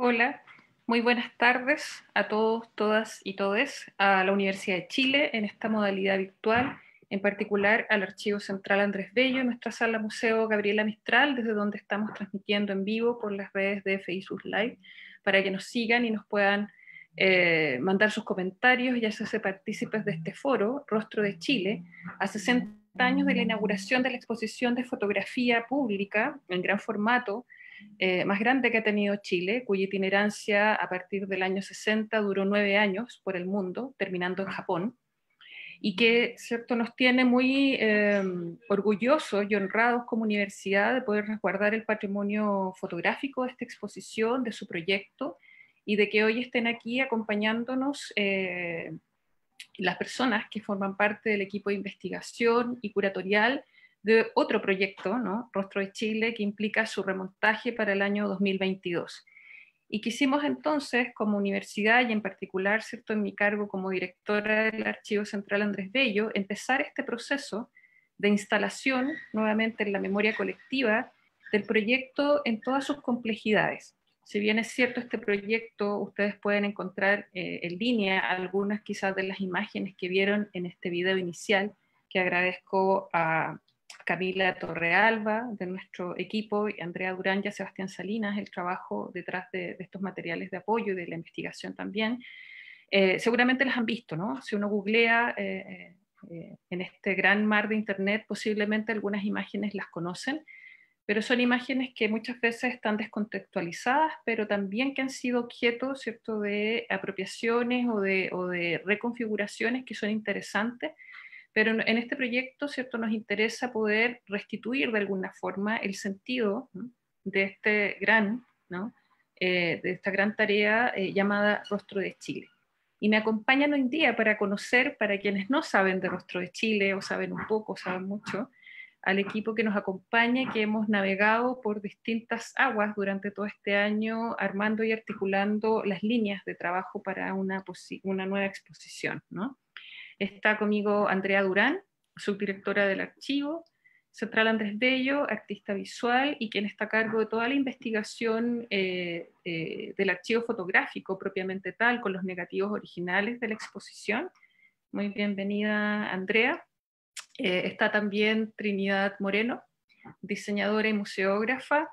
Hola, muy buenas tardes a todos, todas y todes, a la Universidad de Chile en esta modalidad virtual, en particular al Archivo Central Andrés Bello, nuestra sala museo Gabriela Mistral, desde donde estamos transmitiendo en vivo por las redes de Facebook Live, para que nos sigan y nos puedan mandar sus comentarios y hacerse partícipes de este foro, Rostro de Chile, a 60 años de la inauguración de la exposición de fotografía pública en gran formato, más grande que ha tenido Chile, cuya itinerancia a partir del año 60 duró 9 años por el mundo, terminando en Japón, y que cierto, nos tiene muy orgullosos y honrados como universidad de poder resguardar el patrimonio fotográfico de esta exposición, de su proyecto, y de que hoy estén aquí acompañándonos las personas que forman parte del equipo de investigación y curatorial de otro proyecto, ¿no? Rostro de Chile, que implica su remontaje para el año 2022. Y quisimos entonces, como universidad y en particular, ¿cierto?, en mi cargo como directora del Archivo Central Andrés Bello, empezar este proceso de instalación nuevamente en la memoria colectiva del proyecto en todas sus complejidades. Si bien es cierto, este proyecto ustedes pueden encontrar en línea algunas quizás de las imágenes que vieron en este video inicial, que agradezco a Camila Torrealba, de nuestro equipo, y Andrea Durán y a Sebastián Salinas, el trabajo detrás de estos materiales de apoyo y de la investigación también. Seguramente las han visto, ¿no? Si uno googlea en este gran mar de internet, posiblemente algunas imágenes las conocen, pero son imágenes que muchas veces están descontextualizadas, pero también que han sido objeto, ¿cierto?, de apropiaciones o de reconfiguraciones que son interesantes, pero en este proyecto, ¿cierto?, nos interesa poder restituir de alguna forma el sentido, ¿no?, de este gran, ¿no?, de esta gran tarea llamada Rostro de Chile. Y me acompañan hoy día para conocer, para quienes no saben de Rostro de Chile, o saben un poco, o saben mucho, al equipo que nos acompaña, que hemos navegado por distintas aguas durante todo este año, armando y articulando las líneas de trabajo para una nueva exposición, ¿no? Está conmigo Andrea Durán, subdirectora del Archivo Central Andrés Bello, artista visual y quien está a cargo de toda la investigación del archivo fotográfico propiamente tal, con los negativos originales de la exposición. Muy bienvenida, Andrea. Está también Trinidad Moreno, diseñadora y museógrafa,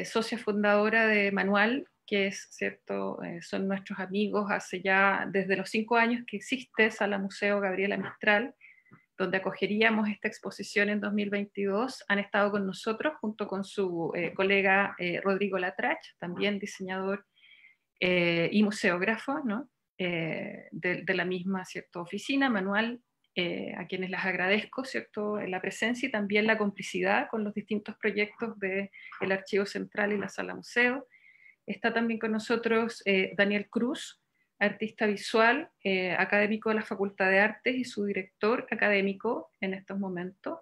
socia fundadora de Manual, que es cierto, son nuestros amigos hace ya desde los 5 años que existe Sala Museo Gabriela Mistral, donde acogeríamos esta exposición en 2022. Han estado con nosotros junto con su colega Rodrigo Latrach, también diseñador y museógrafo, ¿no?, de la misma, ¿cierto?, oficina, Manual, a quienes les agradezco, ¿cierto?, la presencia y también la complicidad con los distintos proyectos del Archivo Central y la Sala Museo. Está también con nosotros Daniel Cruz, artista visual, académico de la Facultad de Artes y su director académico en estos momentos.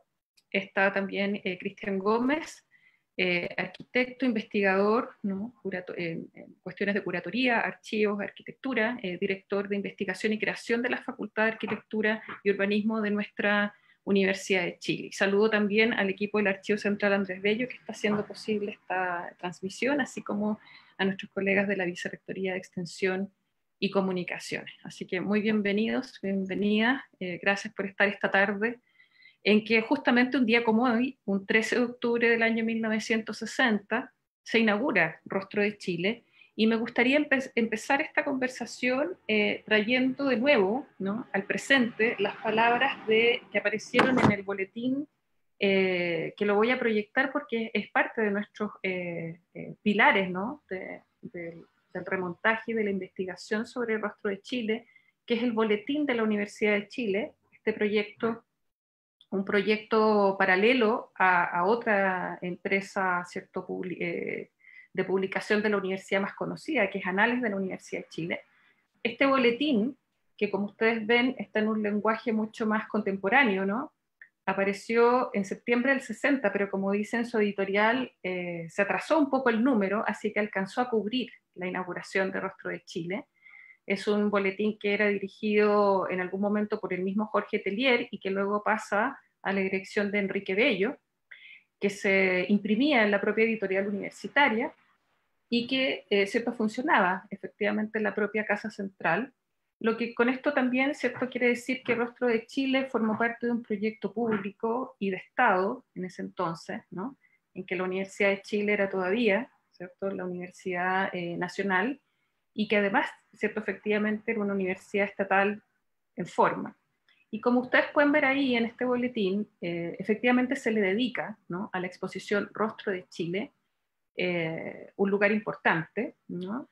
Está también Cristian Gómez, arquitecto, investigador, ¿no?, en cuestiones de curatoría, archivos, arquitectura, director de investigación y creación de la Facultad de Arquitectura y Urbanismo de nuestra Universidad de Chile. Y saludo también al equipo del Archivo Central Andrés Bello, que está haciendo posible esta transmisión, así como a nuestros colegas de la Vicerrectoría de Extensión y Comunicaciones. Así que muy bienvenidos, bienvenidas, gracias por estar esta tarde, en que justamente un día como hoy, un 13 de octubre del año 1960, se inaugura Rostro de Chile, y me gustaría empezar esta conversación trayendo de nuevo, ¿no?, al presente las palabras que aparecieron en el boletín, que lo voy a proyectar porque es parte de nuestros pilares, ¿no?, del remontaje y de la investigación sobre el Rostro de Chile, que es el boletín de la Universidad de Chile, este proyecto, un proyecto paralelo a otra empresa, ¿cierto?, de publicación de la universidad más conocida, que es Anales de la Universidad de Chile. Este boletín, que como ustedes ven está en un lenguaje mucho más contemporáneo, ¿no?, apareció en septiembre del 60, pero como dice en su editorial, se atrasó un poco el número, así que alcanzó a cubrir la inauguración de Rostro de Chile. Es un boletín que era dirigido en algún momento por el mismo Jorge Tellier y que luego pasa a la dirección de Enrique Bello, que se imprimía en la propia editorial universitaria, y que, ¿cierto?, funcionaba efectivamente en la propia Casa Central. Lo que con esto también, ¿cierto?, quiere decir que Rostro de Chile formó parte de un proyecto público y de Estado en ese entonces, ¿no?, en que la Universidad de Chile era todavía, ¿cierto?, la Universidad Nacional, y que además, ¿cierto?, efectivamente era una universidad estatal en forma. Y como ustedes pueden ver ahí en este boletín, efectivamente se le dedica, ¿no?, a la exposición Rostro de Chile, un lugar importante, ¿no?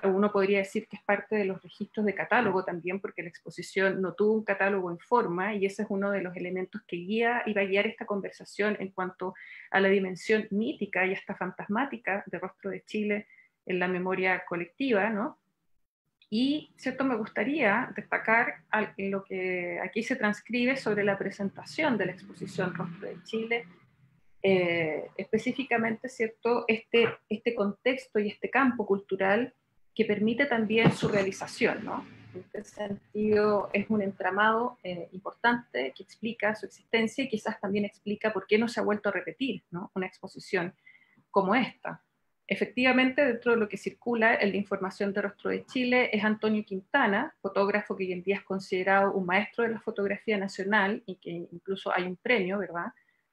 Uno podría decir que es parte de los registros de catálogo también, porque la exposición no tuvo un catálogo en forma, y ese es uno de los elementos que iba a guiar esta conversación en cuanto a la dimensión mítica y hasta fantasmática de Rostro de Chile en la memoria colectiva, ¿no? Y, ¿cierto?, me gustaría destacar lo que aquí se transcribe sobre la presentación de la exposición Rostro de Chile, específicamente, ¿cierto?, este contexto y este campo cultural que permite también su realización, ¿no? En este sentido, es un entramado importante que explica su existencia y quizás también explica por qué no se ha vuelto a repetir, ¿no?, una exposición como esta. Efectivamente, dentro de lo que circula en la información de Rostro de Chile es Antonio Quintana, fotógrafo que hoy en día es considerado un maestro de la fotografía nacional y que incluso hay un premio, ¿verdad?,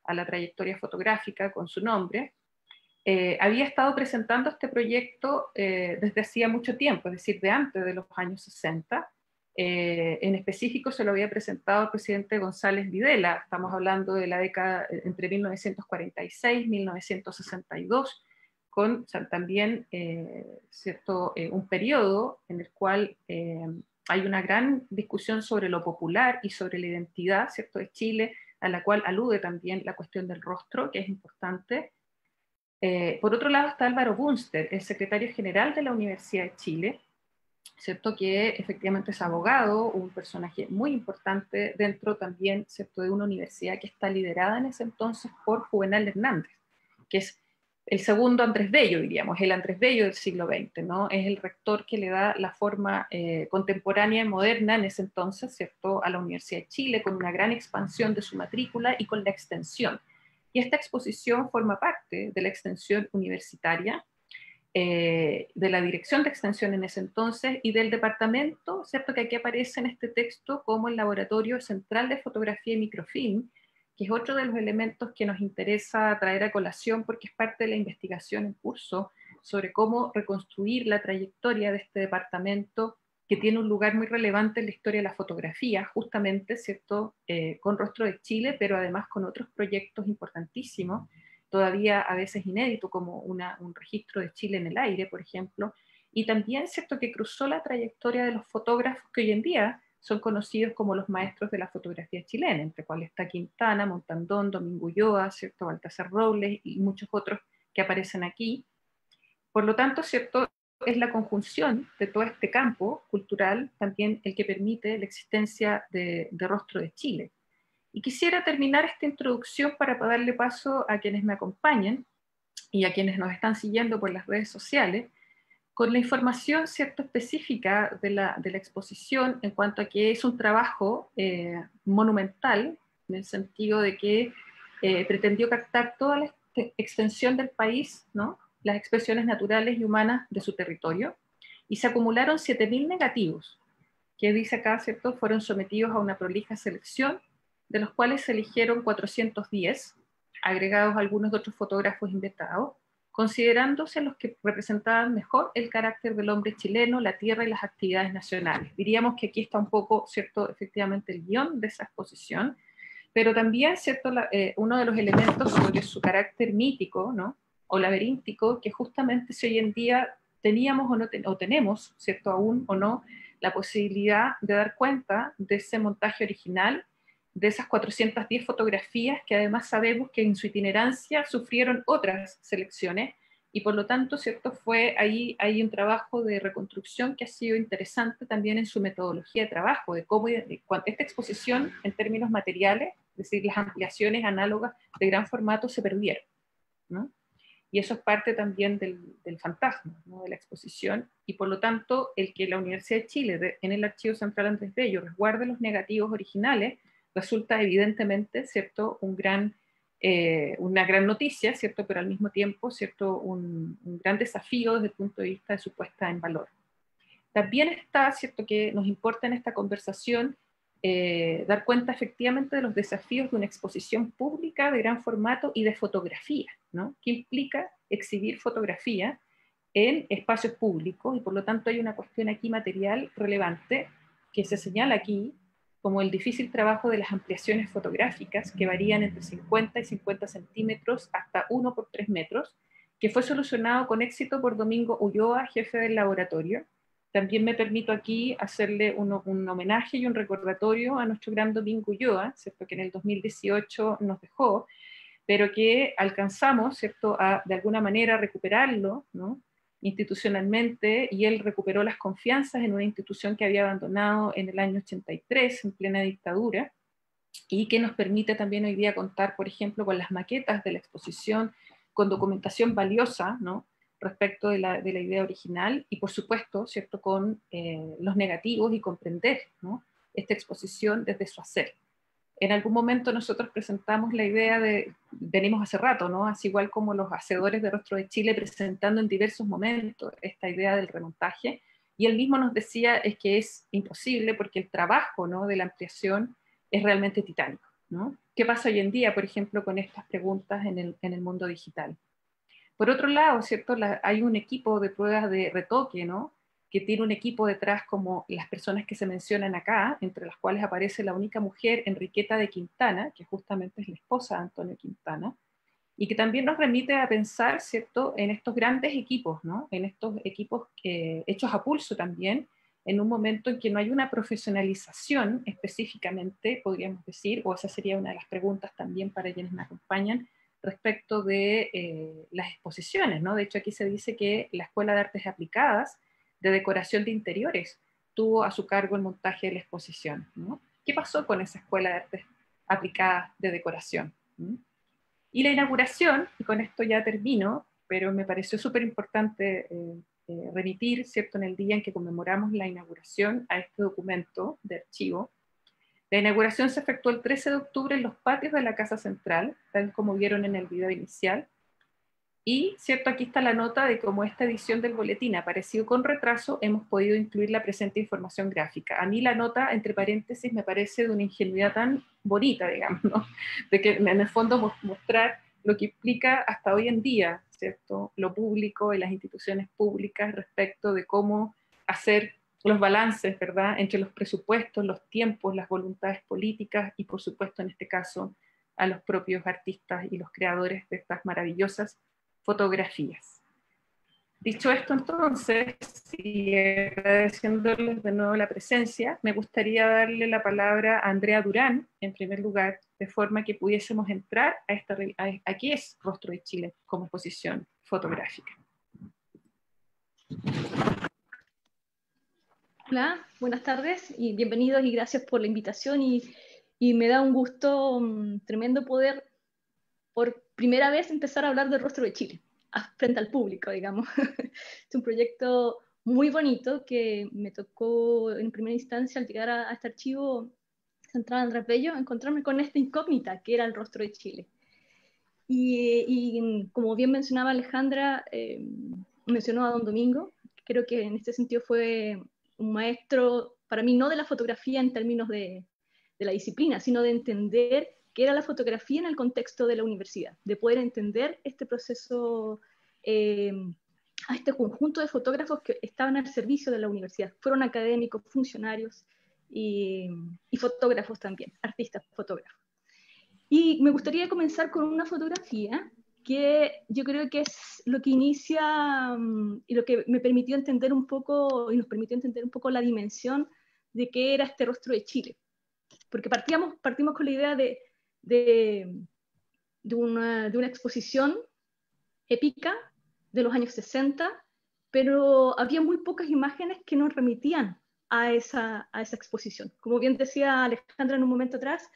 a la trayectoria fotográfica con su nombre. Había estado presentando este proyecto desde hacía mucho tiempo, es decir, de antes de los años 60. En específico se lo había presentado al presidente González Videla, estamos hablando de la década entre 1946 y 1962, con, o sea, también cierto, un periodo en el cual hay una gran discusión sobre lo popular y sobre la identidad, ¿cierto?, de Chile, a la cual alude también la cuestión del rostro, que es importante. Por otro lado está Álvaro Bunster, el secretario general de la Universidad de Chile, ¿cierto?, que efectivamente es abogado, un personaje muy importante dentro también, ¿cierto?, de una universidad que está liderada en ese entonces por Juvenal Hernández, que es el segundo Andrés Bello, diríamos, el Andrés Bello del siglo XX, ¿no? Es el rector que le da la forma contemporánea y moderna en ese entonces, ¿cierto?, a la Universidad de Chile, con una gran expansión de su matrícula y con la extensión. Y esta exposición forma parte de la extensión universitaria, de la dirección de extensión en ese entonces y del departamento, ¿cierto?, que aquí aparece en este texto como el Laboratorio Central de Fotografía y Microfilm, que es otro de los elementos que nos interesa traer a colación porque es parte de la investigación en curso sobre cómo reconstruir la trayectoria de este departamento que tiene un lugar muy relevante en la historia de la fotografía, justamente, ¿cierto?, con Rostro de Chile, pero además con otros proyectos importantísimos, todavía a veces inédito, como un registro de Chile en el aire, por ejemplo, y también, ¿cierto?, que cruzó la trayectoria de los fotógrafos que hoy en día son conocidos como los maestros de la fotografía chilena, entre cuales está Quintana, Montandón, Domingo Ulloa, ¿cierto?, Baltasar Robles y muchos otros que aparecen aquí. Por lo tanto, ¿cierto?, es la conjunción de todo este campo cultural también el que permite la existencia de Rostro de Chile. Y quisiera terminar esta introducción para darle paso a quienes me acompañen y a quienes nos están siguiendo por las redes sociales, con la información, ¿cierto?, específica de la exposición en cuanto a que es un trabajo monumental, en el sentido de que pretendió captar toda la extensión del país, ¿no?, las expresiones naturales y humanas de su territorio, y se acumularon 7.000 negativos, que dice acá, ¿cierto?, fueron sometidos a una prolija selección, de los cuales se eligieron 410, agregados algunos de otros fotógrafos invitados, considerándose los que representaban mejor el carácter del hombre chileno, la tierra y las actividades nacionales. Diríamos que aquí está un poco, ¿cierto?, efectivamente el guión de esa exposición, pero también, ¿cierto?, uno de los elementos sobre su carácter mítico, ¿no?, o laberíntico, que justamente si hoy en día teníamos o, no o tenemos, ¿cierto?, aún o no, la posibilidad de dar cuenta de ese montaje original, de esas 410 fotografías que además sabemos que en su itinerancia sufrieron otras selecciones y por lo tanto, ¿cierto?, fue ahí hay un trabajo de reconstrucción que ha sido interesante también en su metodología de trabajo, de cómo esta exposición en términos materiales, es decir, las ampliaciones análogas de gran formato se perdieron, ¿no? Y eso es parte también del fantasma, ¿no?, de la exposición, y por lo tanto el que la Universidad de Chile en el Archivo Central Andrés Bello resguarde los negativos originales resulta evidentemente, ¿cierto?, un gran una gran noticia, ¿cierto? Pero al mismo tiempo, ¿cierto? Un gran desafío desde el punto de vista de su puesta en valor. También está, ¿cierto?, que nos importa en esta conversación dar cuenta efectivamente de los desafíos de una exposición pública de gran formato y de fotografía, ¿no? Que implica exhibir fotografía en espacios públicos, y por lo tanto hay una cuestión aquí material relevante que se señala aquí como el difícil trabajo de las ampliaciones fotográficas, que varían entre 50 y 50 centímetros hasta 1 por 3 metros, que fue solucionado con éxito por Domingo Ulloa, jefe del laboratorio. También me permito aquí hacerle un homenaje y un recordatorio a nuestro gran Domingo Ulloa, ¿cierto?, que en el 2018 nos dejó, pero que alcanzamos, ¿cierto?, a de alguna manera recuperarlo, ¿no?, institucionalmente, y él recuperó las confianzas en una institución que había abandonado en el año 83, en plena dictadura, y que nos permite también hoy día contar, por ejemplo, con las maquetas de la exposición, con documentación valiosa, ¿no?, respecto de la idea original, y por supuesto, ¿cierto?, con los negativos, y comprender, ¿no?, esta exposición desde su hacer. En algún momento nosotros presentamos la idea de, venimos hace rato, ¿no?, así igual como los hacedores de Rostro de Chile, presentando en diversos momentos esta idea del remontaje, y él mismo nos decía es que es imposible porque el trabajo, ¿no?, de la ampliación es realmente titánico, ¿no? ¿Qué pasa hoy en día, por ejemplo, con estas preguntas en el mundo digital? Por otro lado, ¿cierto?, hay un equipo de pruebas de retoque, ¿no?, que tiene un equipo detrás como las personas que se mencionan acá, entre las cuales aparece la única mujer, Enriqueta de Quintana, que justamente es la esposa de Antonio Quintana, y que también nos remite a pensar, ¿cierto?, en estos grandes equipos, ¿no?, en estos equipos hechos a pulso también, en un momento en que no hay una profesionalización específicamente, podríamos decir, o esa sería una de las preguntas también para quienes me acompañan, respecto de las exposiciones, ¿no? De hecho, aquí se dice que la Escuela de Artes Aplicadas de Decoración de Interiores tuvo a su cargo el montaje de la exposición, ¿no? ¿Qué pasó con esa Escuela de Artes Aplicadas de Decoración? ¿Mm? Y la inauguración, y con esto ya termino, pero me pareció súper importante remitir, ¿cierto?, en el día en que conmemoramos la inauguración a este documento de archivo. La inauguración se efectuó el 13 de octubre en los patios de la Casa Central, tal como vieron en el video inicial. Y, cierto, aquí está la nota de cómo esta edición del boletín ha aparecido con retraso, hemos podido incluir la presente información gráfica. A mí la nota, entre paréntesis, me parece de una ingenuidad tan bonita, digamos, ¿no?, de que en el fondo mostrar lo que implica hasta hoy en día, ¿cierto?, lo público y las instituciones públicas respecto de cómo hacer los balances, ¿verdad?, entre los presupuestos, los tiempos, las voluntades políticas y, por supuesto, en este caso, a los propios artistas y los creadores de estas maravillosas fotografías. Dicho esto, entonces, y agradeciéndoles de nuevo la presencia, me gustaría darle la palabra a Andrea Durán, en primer lugar, de forma que pudiésemos entrar a qué es Rostro de Chile como exposición fotográfica. Hola, buenas tardes y bienvenidos y gracias por la invitación y me da un gusto tremendo poder por primera vez empezar a hablar del Rostro de Chile frente al público, digamos. Es un proyecto muy bonito que me tocó en primera instancia al llegar a este archivo central Andrés Bello encontrarme con esta incógnita que era el Rostro de Chile. Y como bien mencionaba Alejandra, mencionó a Don Domingo, creo que en este sentido fue un maestro, para mí, no de la fotografía en términos de la disciplina, sino de entender qué era la fotografía en el contexto de la universidad, de poder entender este proceso, a este conjunto de fotógrafos que estaban al servicio de la universidad. Fueron académicos, funcionarios y fotógrafos también, artistas fotógrafos. Y me gustaría comenzar con una fotografía que yo creo que es lo que inicia y lo que me permitió entender un poco, y nos permitió entender un poco la dimensión de qué era este Rostro de Chile. Porque partimos con la idea de una exposición épica de los años 60, pero había muy pocas imágenes que nos remitían a esa exposición. Como bien decía Alejandra en un momento atrás,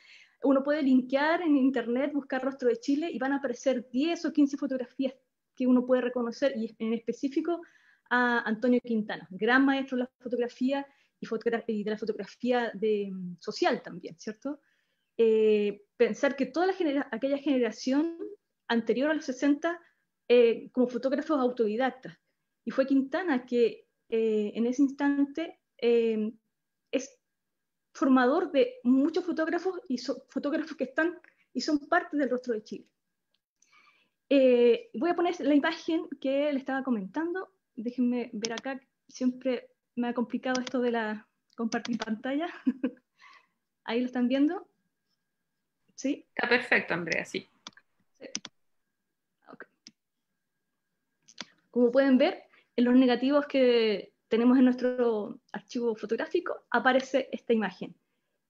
uno puede linkear en internet, buscar Rostro de Chile y van a aparecer 10 o 15 fotografías que uno puede reconocer, y en específico a Antonio Quintana, gran maestro de la fotografía y de la fotografía social también, ¿cierto? pensar que toda aquella generación anterior a los 60 como fotógrafos autodidactas. Y fue Quintana que en ese instante es formador de muchos fotógrafos y fotógrafos que están y son parte del rostro de Chile. Voy a poner la imagen que le estaba comentando. Déjenme ver acá. Siempre me ha complicado esto de la compartir pantalla. Ahí lo están viendo. ¿Sí? Está perfecto, Andrea, sí. Sí. Okay. Como pueden ver, en los negativos que tenemos en nuestro archivo fotográfico aparece esta imagen.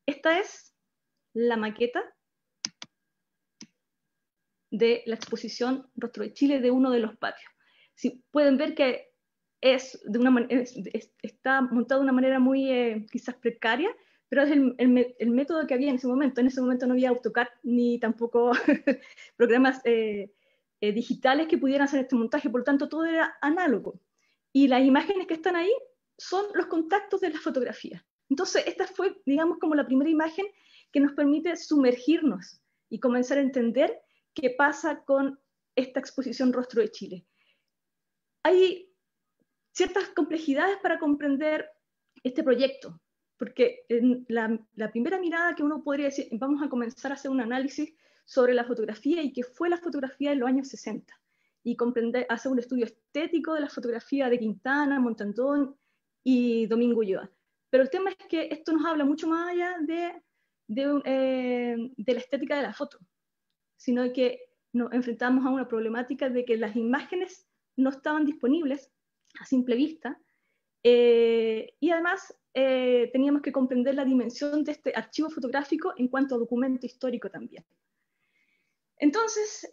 Esta es la maqueta de la exposición Rostro de Chile de uno de los patios. Si pueden ver que está montado de una manera muy quizás precaria, pero es el método que había en ese momento. En ese momento no había AutoCAD ni tampoco programas digitales que pudieran hacer este montaje, por lo tanto todo era análogo. Y las imágenes que están ahí son los contactos de las fotografías. Entonces esta fue, digamos, como la primera imagen que nos permite sumergirnos y comenzar a entender qué pasa con esta exposición Rostro de Chile. Hay ciertas complejidades para comprender este proyecto, porque en la primera mirada que uno podría decir, vamos a comenzar a hacer un análisis sobre la fotografía y qué fue la fotografía en los años 60, y hacer un estudio estético de la fotografía de Quintana, Montandón y Domingo Ulloa. Pero el tema es que esto nos habla mucho más allá de la estética de la foto, sino que nos enfrentamos a una problemática de que las imágenes no estaban disponibles a simple vista, y además teníamos que comprender la dimensión de este archivo fotográfico en cuanto a documento histórico también. Entonces,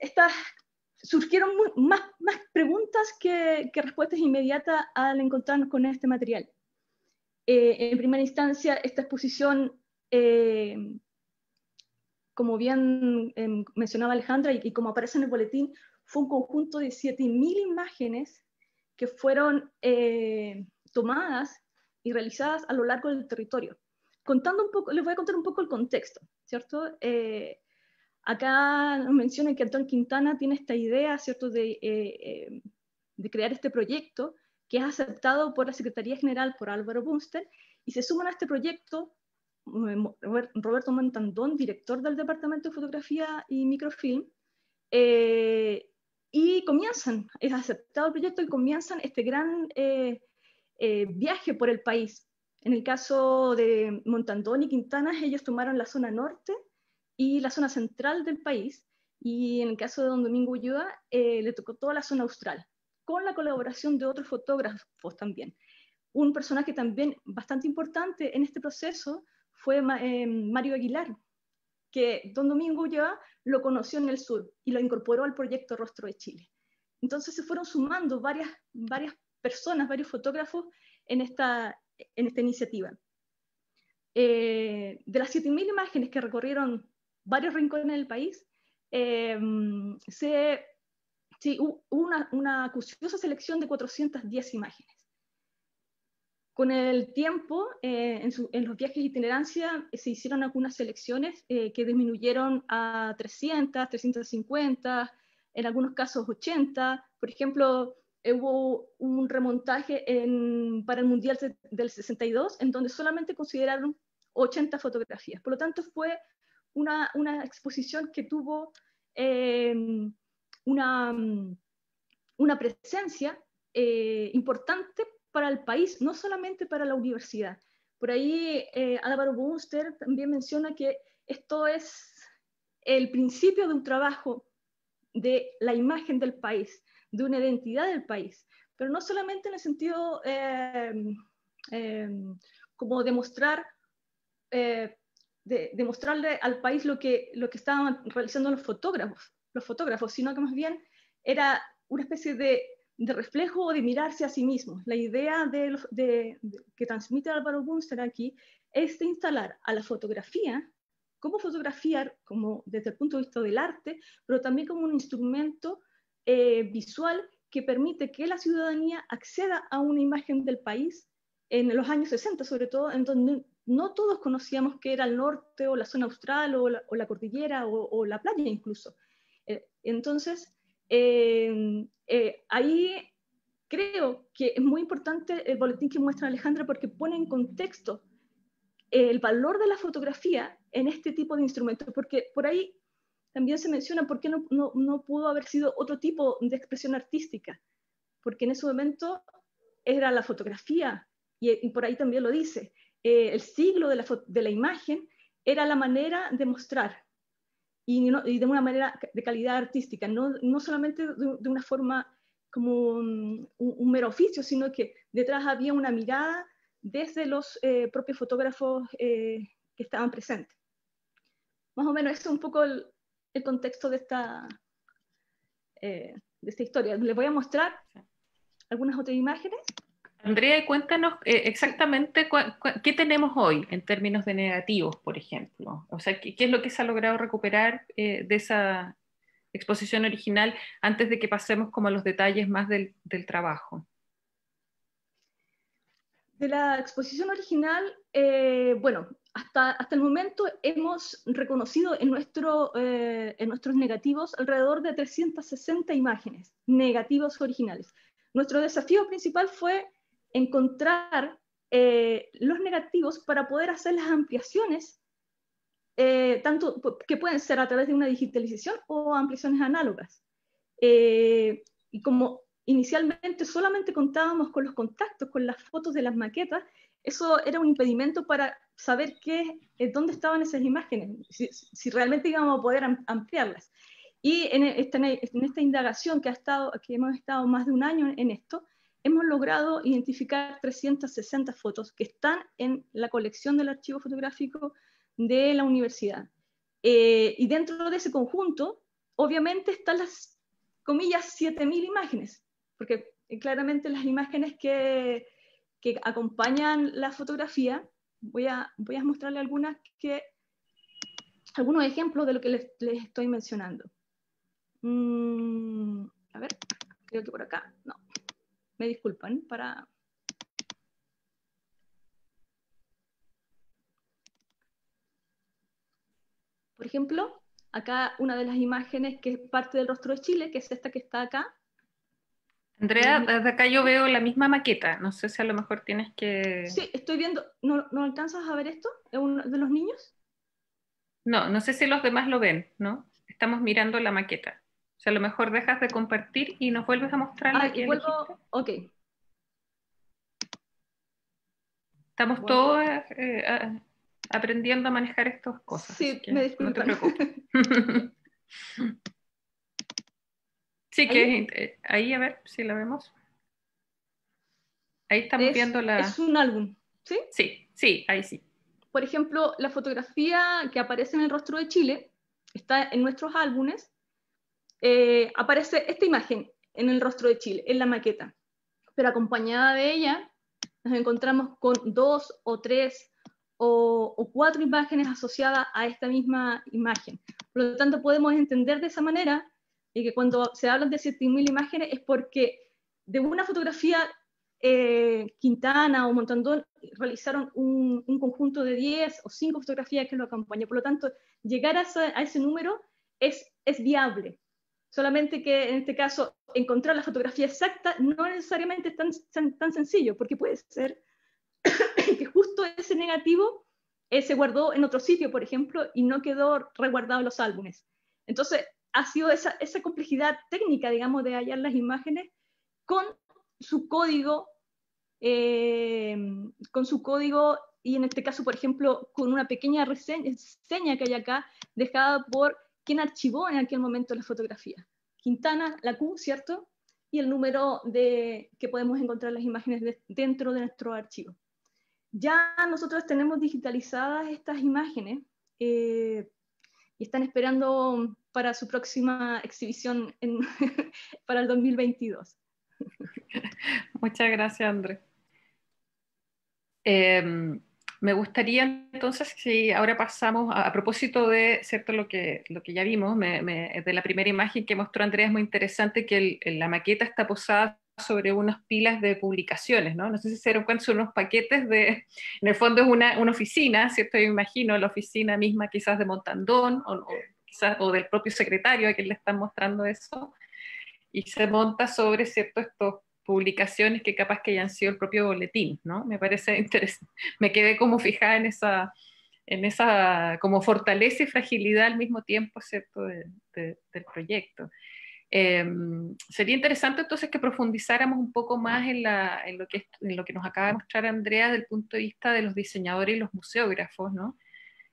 surgieron más preguntas que respuestas inmediatas al encontrarnos con este material. En primera instancia, esta exposición, como bien mencionaba Alejandra y como aparece en el boletín, fue un conjunto de 7.000 imágenes que fueron tomadas y realizadas a lo largo del territorio. Contando un poco, les voy a contar un poco el contexto, ¿cierto? Acá nos mencionan que Antón Quintana tiene esta idea, ¿cierto?, de crear este proyecto que es aceptado por la Secretaría General, por Álvaro Bunster, y se suman a este proyecto Roberto Montandón, director del Departamento de Fotografía y Microfilm, y es aceptado el proyecto y comienzan este gran viaje por el país. En el caso de Montandón y Quintana, ellos tomaron la zona norte y la zona central del país, y en el caso de don Domingo Ulloa, le tocó toda la zona austral, con la colaboración de otros fotógrafos también. Un personaje también bastante importante en este proceso fue Mario Aguilar, que don Domingo Ulloa lo conoció en el sur y lo incorporó al proyecto Rostro de Chile. Entonces se fueron sumando varias personas, varios fotógrafos en esta iniciativa. De las 7.000 imágenes que recorrieron varios rincones del país, hubo una acuciosa selección de 410 imágenes. Con el tiempo, en los viajes de itinerancia, se hicieron algunas selecciones que disminuyeron a 300, 350, en algunos casos 80. Por ejemplo, hubo un remontaje para el Mundial del 62, en donde solamente consideraron 80 fotografías. Por lo tanto, fue una exposición que tuvo una presencia importante para el país, no solamente para la universidad. Por ahí Álvaro Bunster también menciona que esto es el principio de un trabajo de la imagen del país, de una identidad del país, pero no solamente en el sentido como demostrar, demostrarle al país lo que estaban realizando los fotógrafos, sino que más bien era una especie de reflejo o de mirarse a sí mismo. La idea que transmite Álvaro Bunster aquí es de instalar a la fotografía como fotografiar, como desde el punto de vista del arte, pero también como un instrumento visual que permite que la ciudadanía acceda a una imagen del país en los años 60, sobre todo, en donde no todos conocíamos qué era el norte o la zona austral o la cordillera o la playa incluso. Entonces, ahí creo que es muy importante el boletín que muestra Alejandra porque pone en contexto el valor de la fotografía en este tipo de instrumentos, porque por ahí también se menciona por qué no pudo haber sido otro tipo de expresión artística, porque en ese momento era la fotografía, y por ahí también lo dice, el siglo de la imagen era la manera de mostrar, y de una manera de calidad artística, no solamente de una forma como un mero oficio, sino que detrás había una mirada desde los propios fotógrafos que estaban presentes. Más o menos eso es un poco el contexto de esta historia. Les voy a mostrar algunas otras imágenes. Andrea, cuéntanos exactamente qué tenemos hoy en términos de negativos, por ejemplo. O sea, ¿qué es lo que se ha logrado recuperar de esa exposición original antes de que pasemos como a los detalles más del trabajo? De la exposición original, bueno, hasta el momento hemos reconocido en nuestros negativos alrededor de 360 imágenes, negativos originales. Nuestro desafío principal fue encontrar los negativos para poder hacer las ampliaciones, tanto que pueden ser a través de una digitalización o ampliaciones análogas. Y como inicialmente solamente contábamos con los contactos, con las fotos de las maquetas, eso era un impedimento para saber dónde estaban esas imágenes, si realmente íbamos a poder ampliarlas. Y en esta indagación que hemos estado más de un año en esto, hemos logrado identificar 360 fotos que están en la colección del archivo fotográfico de la universidad. Y dentro de ese conjunto, obviamente están las, comillas, 7.000 imágenes, porque claramente las imágenes que acompañan la fotografía, voy a mostrarle algunos ejemplos de lo que les estoy mencionando. A ver, creo que por acá, no, me disculpan, por ejemplo, acá una de las imágenes que es parte del rostro de Chile, que es esta que está acá. Andrea, desde acá yo veo la misma maqueta, no sé si a lo mejor tienes que... Sí, estoy viendo, ¿no alcanzas a ver esto? ¿Es uno de los niños? No sé si los demás lo ven, ¿no? Estamos mirando la maqueta. O sea, a lo mejor dejas de compartir y nos vuelves a mostrar la que elegiste. Ok. Estamos Bueno, todos aprendiendo a manejar estas cosas, así sí, que me no te disculpan. preocupes. Sí, ¿Ahí? ahí a ver si la vemos. Ahí estamos viendo Es un álbum, ¿sí? Sí, ahí sí. Por ejemplo, la fotografía que aparece en el rostro de Chile, está en nuestros álbumes, aparece esta imagen en el rostro de Chile, en la maqueta, pero acompañada de ella nos encontramos con 2 o 3 o 4 imágenes asociadas a esta misma imagen. Por lo tanto, podemos entender de esa manera y que cuando se hablan de 7.000 imágenes es porque de una fotografía Quintana o Montandón realizaron un conjunto de 10 o 5 fotografías que lo acompañan. Por lo tanto, llegar a ese número es viable. Solamente que en este caso encontrar la fotografía exacta no necesariamente es tan sencillo, porque puede ser que justo ese negativo se guardó en otro sitio, por ejemplo, y no quedó resguardado en los álbumes. Entonces, ha sido esa complejidad técnica, digamos, de hallar las imágenes con su código, y en este caso, por ejemplo, con una pequeña reseña que hay acá, dejada por quien archivó en aquel momento la fotografía. Quintana, la Q, ¿cierto? Y el número que podemos encontrar las imágenes dentro de nuestro archivo. Ya nosotros tenemos digitalizadas estas imágenes y están esperando para su próxima exhibición para el 2022. Muchas gracias, André. Me gustaría entonces, si ahora pasamos a propósito de cierto lo que ya vimos, de la primera imagen que mostró Andrea, es muy interesante que la maqueta está posada sobre unas pilas de publicaciones, ¿no? No sé si se dieron cuenta, son unos paquetes en el fondo es una oficina, ¿cierto? Yo me imagino la oficina misma quizás de Montandón, quizás, o del propio secretario a quien le están mostrando eso, y se monta sobre, ¿cierto?, estas publicaciones que capaz que hayan sido el propio boletín, ¿no? Me parece interesante, me quedé como fijada en esa como fortaleza y fragilidad al mismo tiempo, ¿cierto?, del proyecto. Sería interesante entonces que profundizáramos un poco más en lo que nos acaba de mostrar Andrea desde el punto de vista de los diseñadores y los museógrafos, ¿no?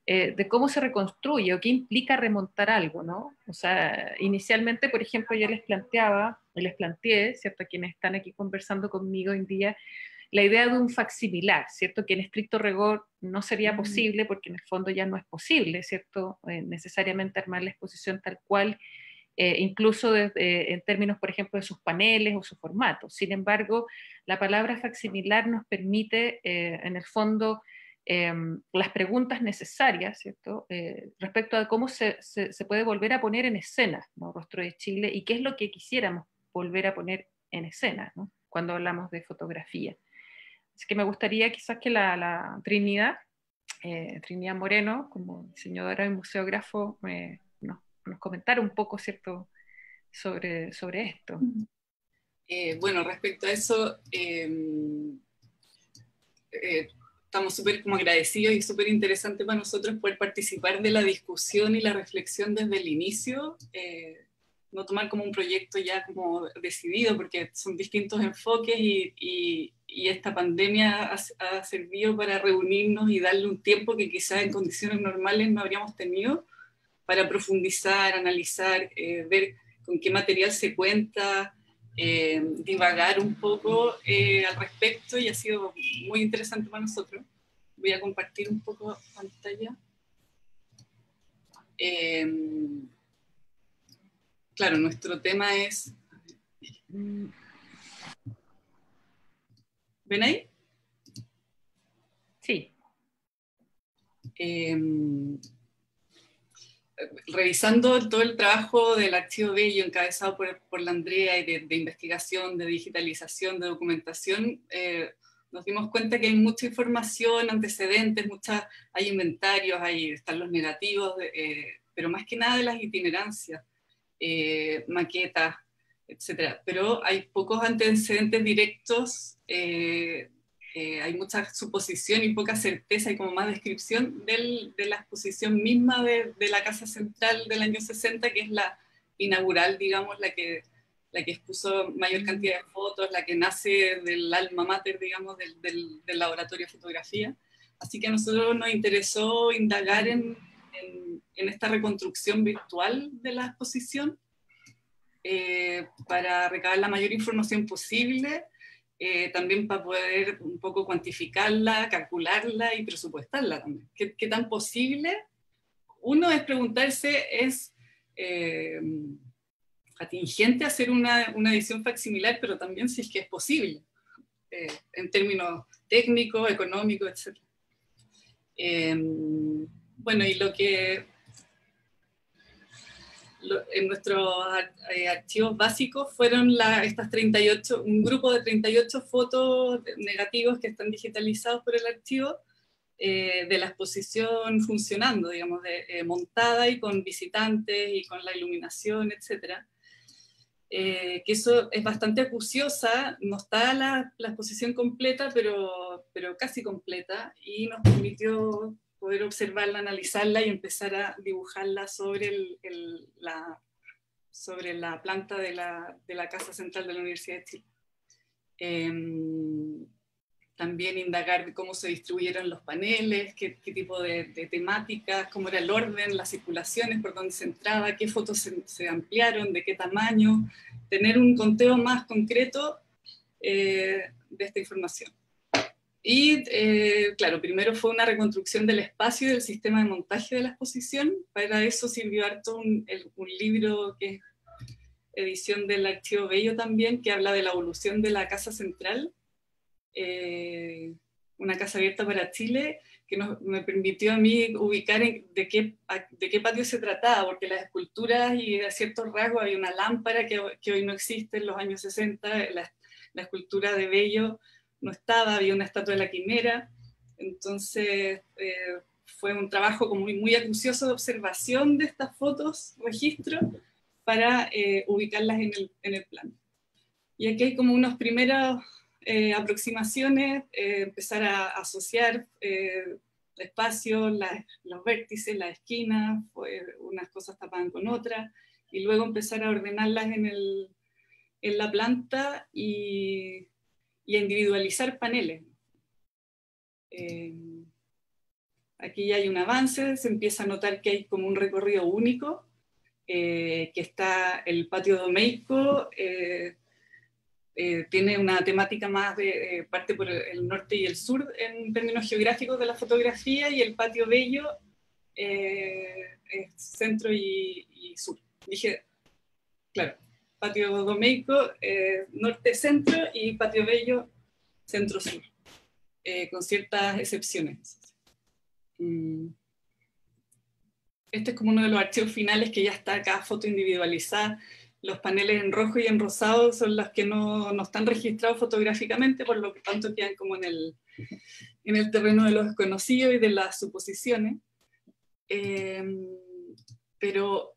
De cómo se reconstruye o qué implica remontar algo, ¿no? O sea, inicialmente, por ejemplo, yo les planteé, ¿cierto?, a quienes están aquí conversando conmigo hoy en día, la idea de un facsimilar, ¿cierto?, que en estricto rigor no sería posible, porque en el fondo ya no es posible, ¿cierto?, necesariamente armar la exposición tal cual, incluso en términos, por ejemplo, de sus paneles o su formato. Sin embargo, la palabra facsimilar nos permite, en el fondo, las preguntas necesarias, ¿cierto?, respecto a cómo se puede volver a poner en escena, ¿no?, Rostro de Chile, y qué es lo que quisiéramos volver a poner en escena, ¿no?, cuando hablamos de fotografía. Así que me gustaría quizás que la Trinidad, Trinidad Moreno, como diseñadora y museógrafo, nos comentara un poco, ¿cierto?, sobre esto. Bueno, respecto a eso, estamos súper como agradecidos y súper interesante para nosotros poder participar de la discusión y la reflexión desde el inicio, no tomar como un proyecto ya como decidido, porque son distintos enfoques y esta pandemia ha servido para reunirnos y darle un tiempo que quizás en condiciones normales no habríamos tenido, para profundizar, analizar, ver con qué material se cuenta, divagar un poco al respecto, y ha sido muy interesante para nosotros. Voy a compartir un poco pantalla. Claro, nuestro tema es... ¿Ven ahí? Sí. Revisando todo el trabajo del Archivo Bello encabezado por la Andrea, y de investigación, de digitalización, de documentación, nos dimos cuenta que hay mucha información, antecedentes, hay inventarios, están los negativos, pero más que nada de las itinerancias, maquetas, etc. Pero hay pocos antecedentes directos, hay mucha suposición y poca certeza, y como más descripción de la exposición misma de la Casa Central del año 60, que es la inaugural, digamos, la que expuso mayor cantidad de fotos, la que nace del alma mater, digamos, del laboratorio de fotografía. Así que a nosotros nos interesó indagar en esta reconstrucción virtual de la exposición, para recabar la mayor información posible, también para poder un poco cuantificarla, calcularla y presupuestarla también. ¿Qué tan posible? Uno es preguntarse, ¿es atingente hacer una edición facsimilar? Pero también si es que es posible, en términos técnicos, económicos, etc. Bueno, y en nuestros archivos básicos fueron estas 38, un grupo de 38 fotos negativos que están digitalizados por el archivo, de la exposición funcionando, digamos, montada y con visitantes y con la iluminación, etc. Que eso es bastante acuciosa, no está la exposición completa, pero casi completa, y nos permitió poder observarla, analizarla y empezar a dibujarla sobre la planta de la Casa Central de la Universidad de Chile. También indagar cómo se distribuyeron los paneles, qué tipo de temáticas, cómo era el orden, las circulaciones, por dónde se entraba, qué fotos se ampliaron, de qué tamaño, tener un conteo más concreto de esta información. Y claro, primero fue una reconstrucción del espacio y del sistema de montaje de la exposición. Para eso sirvió harto un libro que es edición del Archivo Bello también, que habla de la evolución de la Casa Central, una casa abierta para Chile, me permitió a mí ubicar de qué patio se trataba, porque las esculturas y a ciertos rasgos hay una lámpara que hoy no existe. En los años 60 la escultura de Bello no estaba, había una estatua de la Quimera. Entonces fue un trabajo como muy acucioso de observación de estas fotos, registro, para ubicarlas en el plano. Y aquí hay como unas primeras aproximaciones, empezar a asociar espacios, los vértices, las esquinas, unas cosas tapaban con otras, y luego empezar a ordenarlas en la planta y a individualizar paneles. Aquí ya hay un avance, se empieza a notar que hay como un recorrido único, que está el patio domeico, tiene una temática más de parte por el norte y el sur en términos geográficos de la fotografía, y el patio Bello es centro y sur. Dije, claro, patio domeico, norte-centro, y patio Bello, centro-sur, con ciertas excepciones. Este es como uno de los archivos finales, que ya está acá, foto individualizada. Los paneles en rojo y en rosado son los que no están registrados fotográficamente, por lo tanto quedan como en el terreno de lo desconocido y de las suposiciones. Pero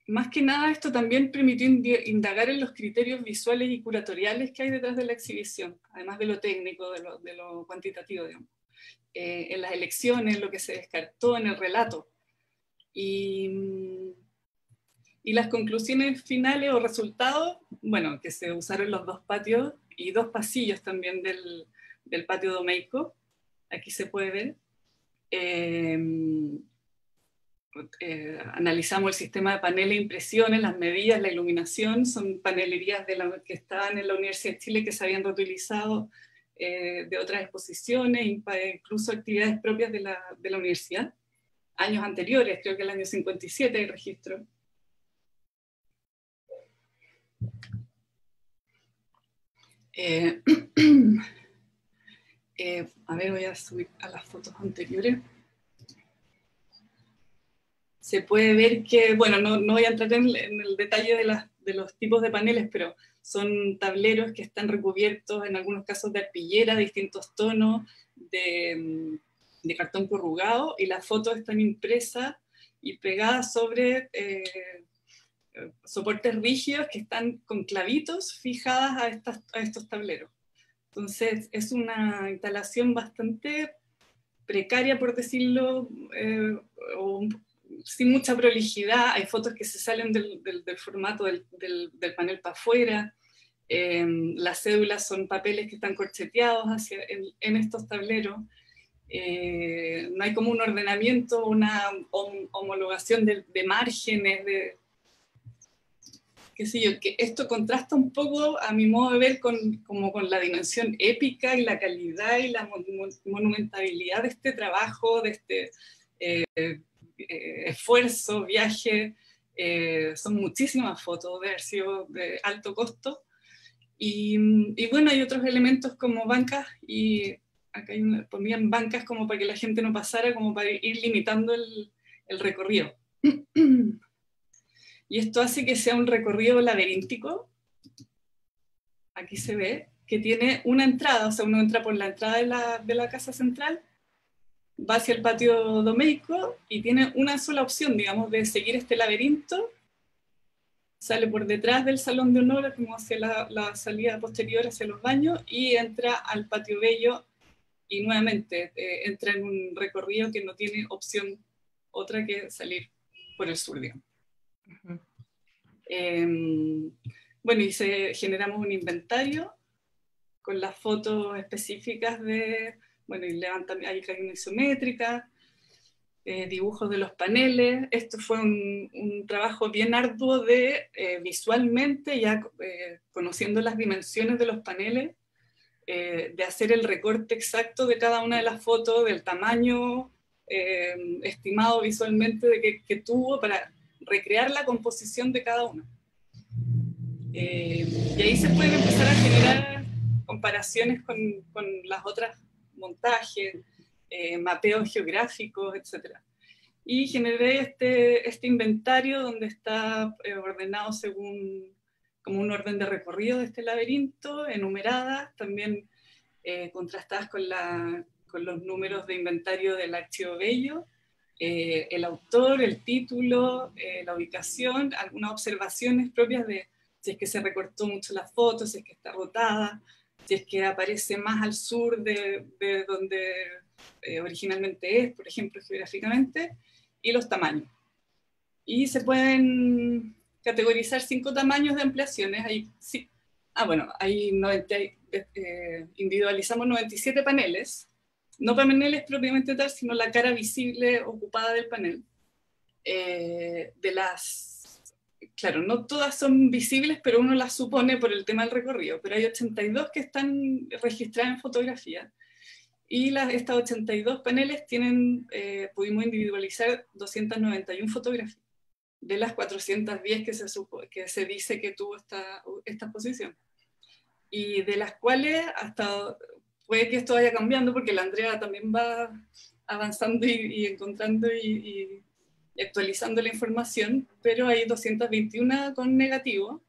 más que nada esto también permitió indagar en los criterios visuales y curatoriales que hay detrás de la exhibición, además de lo técnico, de lo cuantitativo, digamos. En las elecciones, lo que se descartó, en el relato. Y las conclusiones finales o resultados, bueno, que se usaron los dos patios y dos pasillos también del patio domeico, aquí se puede ver. Analizamos el sistema de paneles e impresiones, las medidas, la iluminación, son panelerías que estaban en la Universidad de Chile, que se habían reutilizado de otras exposiciones, incluso actividades propias de la universidad, años anteriores, creo que el año 57 hay registro. A ver, voy a subir a las fotos anteriores. Se puede ver que, bueno, no voy a entrar en el detalle de los tipos de paneles, pero son tableros que están recubiertos en algunos casos de arpillera de distintos tonos, de cartón corrugado, y las fotos están impresas y pegadas sobre soportes rígidos que están con clavitos fijadas a estos tableros. Entonces es una instalación bastante precaria, por decirlo, sin mucha prolijidad. Hay fotos que se salen del formato del panel para afuera. Las cédulas son papeles que están corcheteados en estos tableros. No hay como un ordenamiento, una homologación de márgenes, qué sé yo, que esto contrasta un poco, a mi modo de ver, como con la dimensión épica y la calidad y la monumentabilidad de este trabajo, de este esfuerzo, viaje. Son muchísimas fotos, de haber sido de alto costo. Y bueno, hay otros elementos como bancas, y acá ponían bancas como para que la gente no pasara, como para ir limitando el recorrido. Y esto hace que sea un recorrido laberíntico. Aquí se ve que tiene una entrada, o sea, uno entra por la entrada de la casa central, va hacia el patio domeico y tiene una sola opción, digamos, de seguir este laberinto. Sale por detrás del salón de honor, como hacia la salida posterior hacia los baños, y entra al patio Bello, y nuevamente entra en un recorrido que no tiene opción otra que salir por el sur, digamos. Bueno, y generamos un inventario con las fotos específicas bueno, y hay caída isométrica, dibujos de los paneles. Esto fue un trabajo bien arduo de visualmente, ya conociendo las dimensiones de los paneles, de hacer el recorte exacto de cada una de las fotos, del tamaño estimado visualmente que tuvo, para recrear la composición de cada uno. Y ahí se pueden empezar a generar comparaciones con las otras montajes. mapeos geográficos, etc. Y generé este inventario donde está ordenado según como un orden de recorrido de este laberinto, enumeradas, también contrastadas con los números de inventario del archivo Bello, el autor, el título, la ubicación, algunas observaciones propias de si es que se recortó mucho la foto, si es que está rotada, si es que aparece más al sur de donde originalmente es, por ejemplo, geográficamente, y los tamaños. Y se pueden categorizar 5 tamaños de ampliaciones. Individualizamos 97 paneles, no paneles propiamente tal, sino la cara visible ocupada del panel. Claro, no todas son visibles, pero uno las supone por el tema del recorrido, pero hay 82 que están registradas en fotografía. Y estas 82 paneles pudimos individualizar 291 fotografías, de las 410 que se dice que tuvo esta exposición. Y de las cuales puede que esto vaya cambiando, porque la Andrea también va avanzando y encontrando y actualizando la información, pero hay 221 con negativo,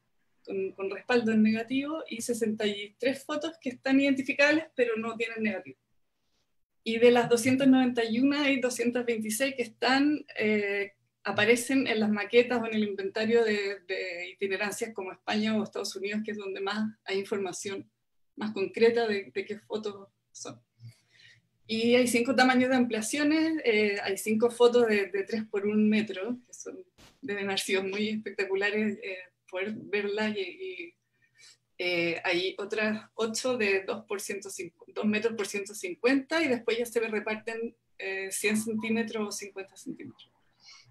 con respaldo en negativo, y 63 fotos que están identificables, pero no tienen negativo. Y de las 291 hay 226 que aparecen en las maquetas o en el inventario de itinerancias como España o Estados Unidos, que es donde más hay información más concreta de qué fotos son. Y hay 5 tamaños de ampliaciones, hay 5 fotos de 3 por 1 metro, que deben haber sido muy espectaculares poder verlas, y hay otras 8 de 2 metros por 150, y después ya se reparten 100 centímetros o 50 centímetros.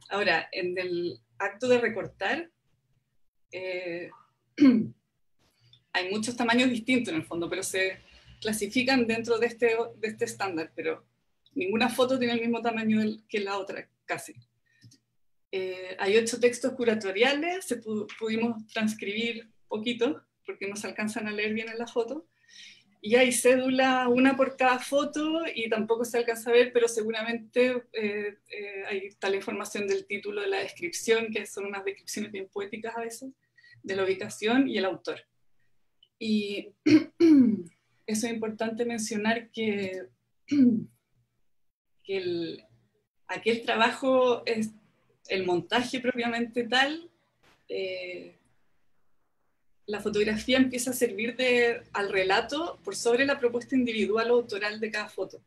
Ahora, en el acto de recortar, hay muchos tamaños distintos en el fondo, pero se clasifican dentro de este estándar, pero ninguna foto tiene el mismo tamaño que la otra, casi. Hay 8 textos curatoriales, pudimos transcribir poquito, porque no se alcanzan a leer bien en la foto, y hay cédula, una por cada foto, y tampoco se alcanza a ver, pero seguramente ahí está la información del título, de la descripción, que son unas descripciones bien poéticas a veces, de la ubicación y el autor. Y eso es importante mencionar que aquel trabajo, el montaje propiamente tal, la fotografía empieza a servir al relato por sobre la propuesta individual o autoral de cada foto. O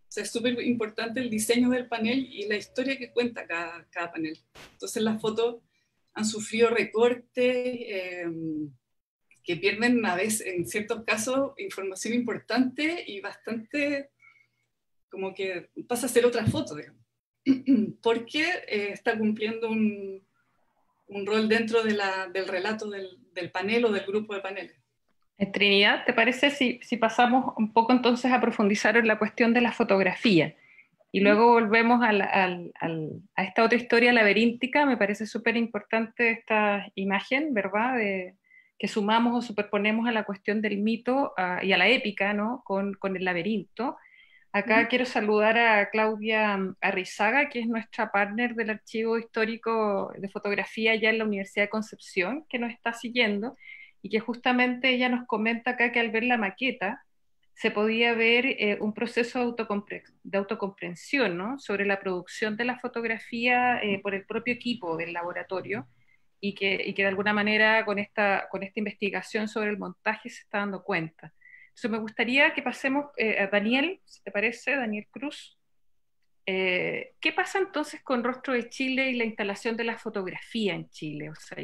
sea, es súper importante el diseño del panel y la historia que cuenta cada panel. Entonces las fotos han sufrido recortes, que pierden a veces, en ciertos casos, información importante y bastante, como que pasa a ser otra foto, digamos. Porque está cumpliendo un rol dentro del relato del panel o del grupo de paneles. Trinidad, ¿te parece si pasamos un poco entonces a profundizar en la cuestión de la fotografía? Y luego volvemos a esta otra historia laberíntica. Me parece súper importante esta imagen, ¿verdad? Que sumamos o superponemos a la cuestión del mito y a la épica, ¿no? Con el laberinto. Acá quiero saludar a Claudia Arrizaga, que es nuestra partner del Archivo Histórico de Fotografía allá en la Universidad de Concepción, que nos está siguiendo, y que justamente ella nos comenta acá que al ver la maqueta se podía ver un proceso de autocomprensión, ¿no? Sobre la producción de la fotografía por el propio equipo del laboratorio, y que de alguna manera con esta investigación sobre el montaje se está dando cuenta. Entonces me gustaría que pasemos a Daniel, si te parece, Daniel Cruz. ¿Qué pasa entonces con Rostro de Chile y la instalación de la fotografía en Chile? O sea,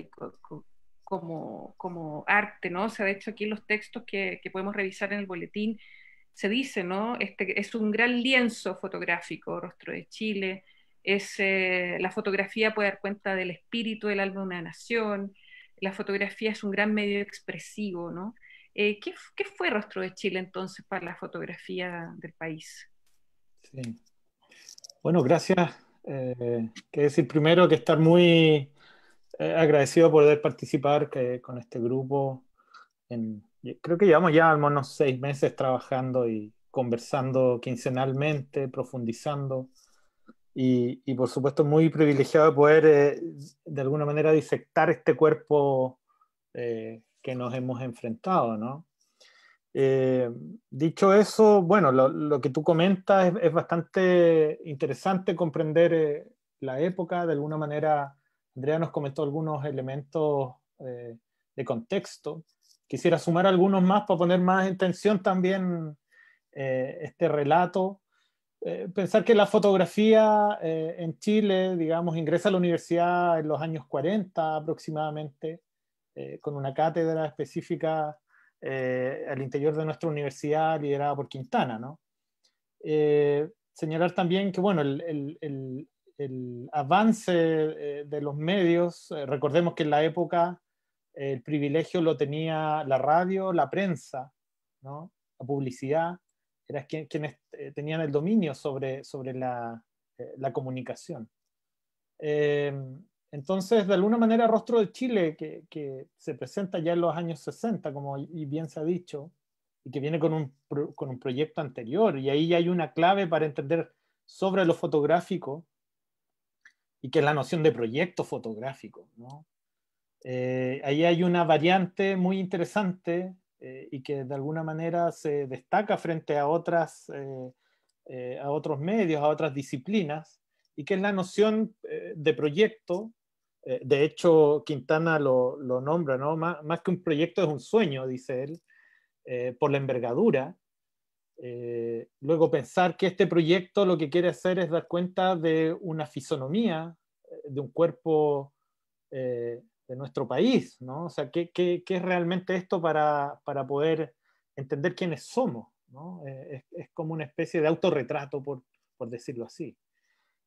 como arte, ¿no? O sea, de hecho aquí en los textos que podemos revisar en el boletín se dice, ¿no? Es un gran lienzo fotográfico, Rostro de Chile. La fotografía puede dar cuenta del espíritu, del alma de una nación. La fotografía es un gran medio expresivo, ¿no? ¿Qué fue Rostro de Chile entonces para la fotografía del país? Sí. Bueno, gracias. Que decir primero que estar muy agradecido por poder participar con este grupo. Creo que llevamos ya unos 6 meses trabajando y conversando quincenalmente, profundizando, y por supuesto muy privilegiado de poder de alguna manera disectar este cuerpo que nos hemos enfrentado, ¿no? Dicho eso, bueno, lo que tú comentas es bastante interesante comprender la época. De alguna manera, Andrea nos comentó algunos elementos de contexto. Quisiera sumar algunos más para poner más en tensión también este relato. Pensar que la fotografía en Chile, digamos, ingresa a la universidad en los años 40 aproximadamente, con una cátedra específica al interior de nuestra universidad liderada por Quintana, ¿no? Señalar también que, bueno, el avance de los medios, recordemos que en la época el privilegio lo tenía la radio, la prensa, ¿no? La publicidad, eran quienes tenían el dominio sobre la comunicación. Entonces, de alguna manera, Rostro de Chile, que se presenta ya en los años 60, como y bien se ha dicho, y que viene con un proyecto anterior, y ahí hay una clave para entender sobre lo fotográfico, y que es la noción de proyecto fotográfico, ¿no? Ahí hay una variante muy interesante y que de alguna manera se destaca frente a otros medios, a otras disciplinas, y que es la noción de proyecto. De hecho, Quintana lo nombra, ¿no? Más que un proyecto es un sueño, dice él, por la envergadura. Luego pensar que este proyecto lo que quiere hacer es dar cuenta de una fisonomía, de un cuerpo de nuestro país, ¿no? O sea, ¿qué es realmente esto para poder entender quiénes somos, ¿no? Es como una especie de autorretrato, por decirlo así.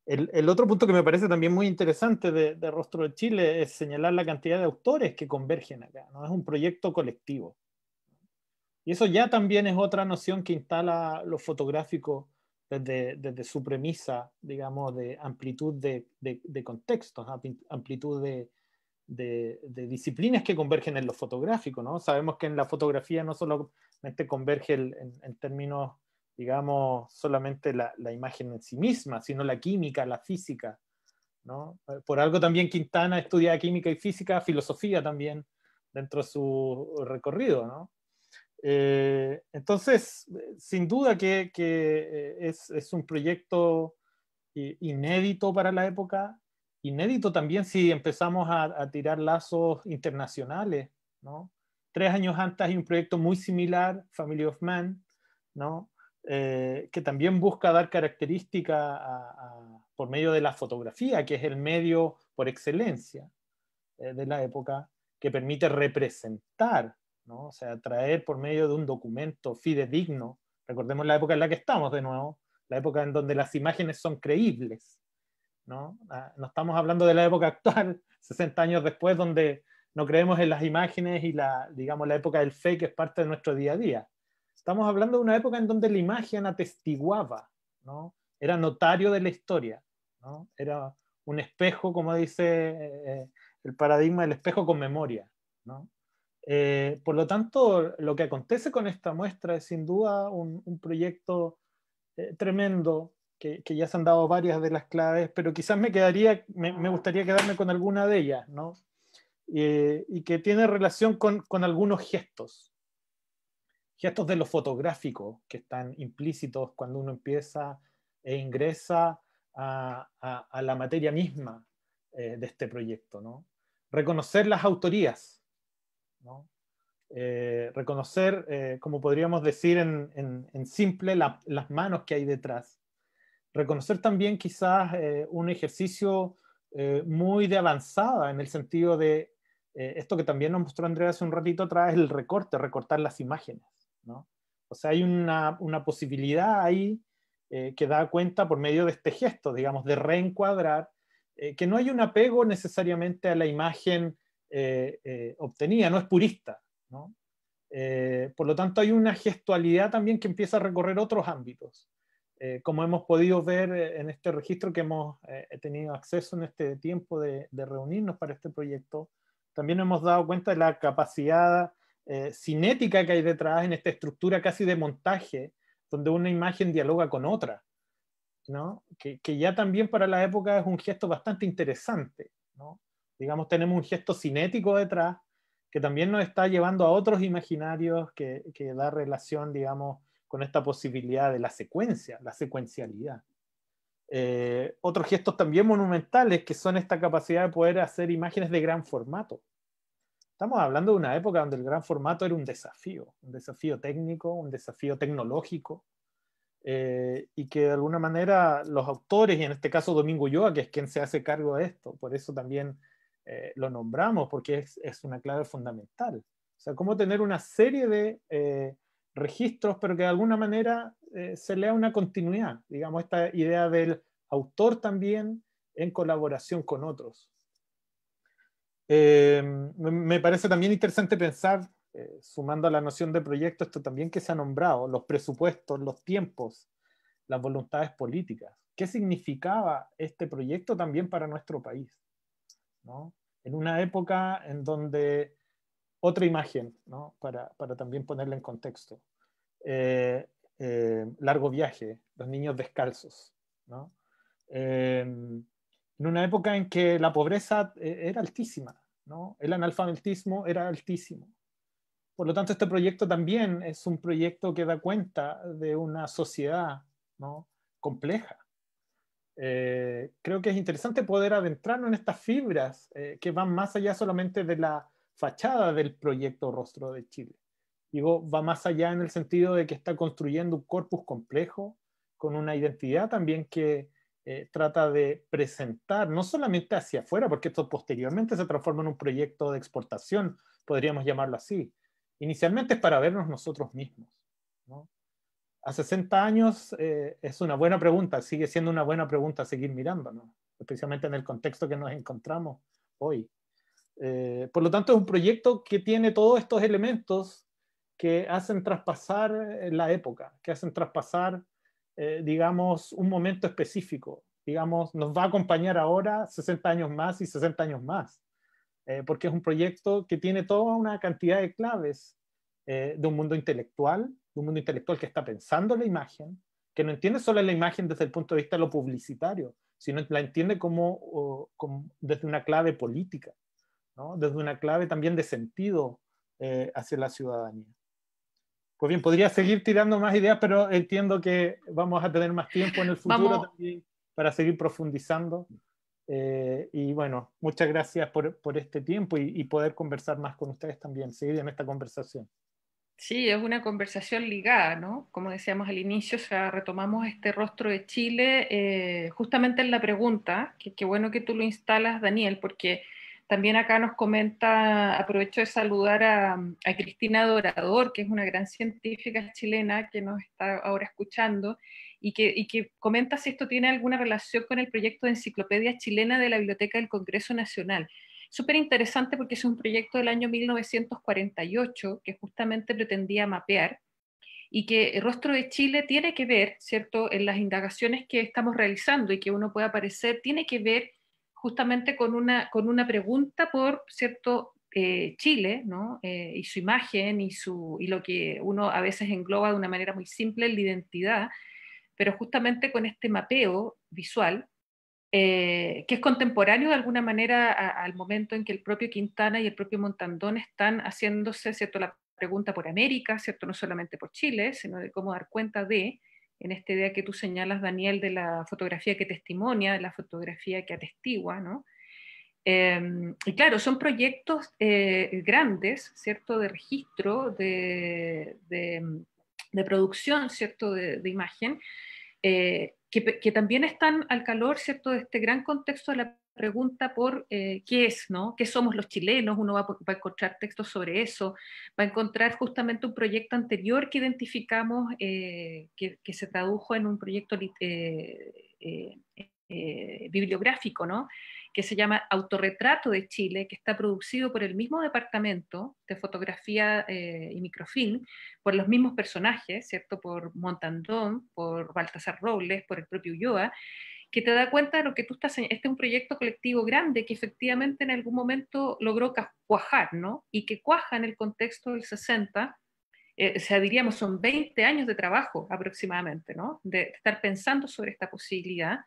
El otro punto que me parece también muy interesante de Rostro de Chile es señalar la cantidad de autores que convergen acá, ¿no? Es un proyecto colectivo. Y eso ya también es otra noción que instala lo fotográfico desde su premisa, digamos, de amplitud de contextos, amplitud de disciplinas que convergen en lo fotográfico, ¿no? Sabemos que en la fotografía no solamente converge en términos, digamos, solamente la imagen en sí misma, sino la química, la física, ¿no? Por algo también Quintana estudia química y física, filosofía también, dentro de su recorrido, ¿no? Entonces, sin duda que es un proyecto inédito para la época, inédito también si empezamos a tirar lazos internacionales, ¿no? 3 años antes hay un proyecto muy similar, Family of Man, ¿no? Que también busca dar característica por medio de la fotografía, que es el medio por excelencia de la época, que permite representar, ¿no? O sea, traer por medio de un documento fidedigno. Recordemos la época en la que estamos de nuevo, la época en donde las imágenes son creíbles, ¿no? No estamos hablando de la época actual, 60 años después, donde no creemos en las imágenes y digamos, la época del fake es parte de nuestro día a día. Estamos hablando de una época en donde la imagen atestiguaba, ¿no? Era notario de la historia, ¿no? Era un espejo, como dice el paradigma del espejo con memoria, ¿no? Por lo tanto, lo que acontece con esta muestra es sin duda un proyecto tremendo, que ya se han dado varias de las claves, pero quizás me gustaría quedarme con alguna de ellas, ¿no? Y que tiene relación con algunos gestos de lo fotográfico que están implícitos cuando uno empieza e ingresa a la materia misma de este proyecto, ¿no? Reconocer las autorías, ¿no? Reconocer, como podríamos decir en simple, las manos que hay detrás. Reconocer también quizás un ejercicio muy de avanzada en el sentido de esto que también nos mostró Andrea hace un ratito atrás, el recortar las imágenes, ¿no? O sea, hay una posibilidad ahí que da cuenta por medio de este gesto, digamos, de reencuadrar, que no hay un apego necesariamente a la imagen obtenida, no es purista, ¿no? Por lo tanto, hay una gestualidad también que empieza a recorrer otros ámbitos. Como hemos podido ver en este registro que hemos tenido acceso en este tiempo de reunirnos para este proyecto, también hemos dado cuenta de la capacidad cinética que hay detrás en esta estructura casi de montaje donde una imagen dialoga con otra, ¿no? Que ya también para la época es un gesto bastante interesante, ¿no? Digamos, tenemos un gesto cinético detrás, que también nos está llevando a otros imaginarios que da relación, digamos, con esta posibilidad de la secuencia, la secuencialidad. Otros gestos también monumentales, que son esta capacidad de poder hacer imágenes de gran formato. Estamos hablando de una época donde el gran formato era un desafío técnico, un desafío tecnológico, y que de alguna manera los autores, y en este caso Domingo Ulloa, que es quien se hace cargo de esto, por eso también lo nombramos, porque es una clave fundamental. O sea, cómo tener una serie de registros, pero que de alguna manera se lea una continuidad, digamos, esta idea del autor también en colaboración con otros. Me parece también interesante pensar, sumando a la noción de proyecto, esto también que se ha nombrado, los presupuestos, los tiempos, las voluntades políticas. ¿Qué significaba este proyecto también para nuestro país, ¿no? En una época en donde, otra imagen, ¿no? para también ponerla en contexto, largo viaje, los niños descalzos, ¿no? En una época en que la pobreza era altísima, ¿no? El analfabetismo era altísimo. Por lo tanto, este proyecto también es un proyecto que da cuenta de una sociedad, ¿no? compleja. Creo que es interesante poder adentrarnos en estas fibras que van más allá solamente de la fachada del proyecto Rostro de Chile. Digo, va más allá en el sentido de que está construyendo un corpus complejo, con una identidad también que trata de presentar, no solamente hacia afuera, porque esto posteriormente se transforma en un proyecto de exportación, podríamos llamarlo así. Inicialmente es para vernos nosotros mismos, ¿no? A 60 años es una buena pregunta, sigue siendo una buena pregunta seguir mirando, ¿no? Especialmente en el contexto que nos encontramos hoy. Por lo tanto, es un proyecto que tiene todos estos elementos que hacen traspasar la época, que hacen traspasar, digamos, un momento específico. Digamos, nos va a acompañar ahora 60 años más y 60 años más, porque es un proyecto que tiene toda una cantidad de claves de un mundo intelectual que está pensando la imagen, que no entiende solo la imagen desde el punto de vista de lo publicitario, sino la entiende como desde una clave política, ¿no? Desde una clave también de sentido hacia la ciudadanía. Pues bien, podría seguir tirando más ideas, pero entiendo que vamos a tener más tiempo en el futuro también para seguir profundizando. Y bueno, muchas gracias por este tiempo y poder conversar más con ustedes también, seguir en esta conversación. Sí, es una conversación ligada, ¿no? Como decíamos al inicio, o sea, retomamos este Rostro de Chile justamente en la pregunta, que bueno que tú lo instalas, Daniel, porque también acá nos comenta, aprovecho de saludar a Cristina Dorador, que es una gran científica chilena que nos está ahora escuchando, y que comenta si esto tiene alguna relación con el proyecto de Enciclopedia Chilena de la Biblioteca del Congreso Nacional. Súper interesante porque es un proyecto del año 1948 que justamente pretendía mapear y que el Rostro de Chile tiene que ver, ¿cierto?, en las indagaciones que estamos realizando y que uno puede aparecer, tiene que ver justamente con una pregunta por, ¿cierto?, Chile, ¿no? Y su imagen y lo que uno a veces engloba de una manera muy simple, la identidad, pero justamente con este mapeo visual que es contemporáneo de alguna manera al momento en que el propio Quintana y el propio Montandón están haciéndose, ¿cierto?, la pregunta por América, ¿cierto?, no solamente por Chile, sino de cómo dar cuenta en esta idea que tú señalas, Daniel, de la fotografía que testimonia, de la fotografía que atestigua, ¿no? Y claro, son proyectos grandes, ¿cierto?, de registro, de producción, ¿cierto?, de imagen, que también están al calor, ¿cierto?, de este gran contexto de la pregunta por qué es, ¿no? ¿Qué somos los chilenos? Uno va a encontrar textos sobre eso, va a encontrar justamente un proyecto anterior que identificamos, que se tradujo en un proyecto bibliográfico, ¿no?, que se llama Autorretrato de Chile, que está producido por el mismo departamento de fotografía y microfilm, por los mismos personajes, ¿cierto?, por Montandón, por Baltasar Robles, por el propio Ulloa, que te da cuenta de lo que tú estás. Este es un proyecto colectivo grande que efectivamente en algún momento logró cuajar, ¿no? Y que cuaja en el contexto del 60, o sea, diríamos, son 20 años de trabajo aproximadamente, ¿no? De estar pensando sobre esta posibilidad.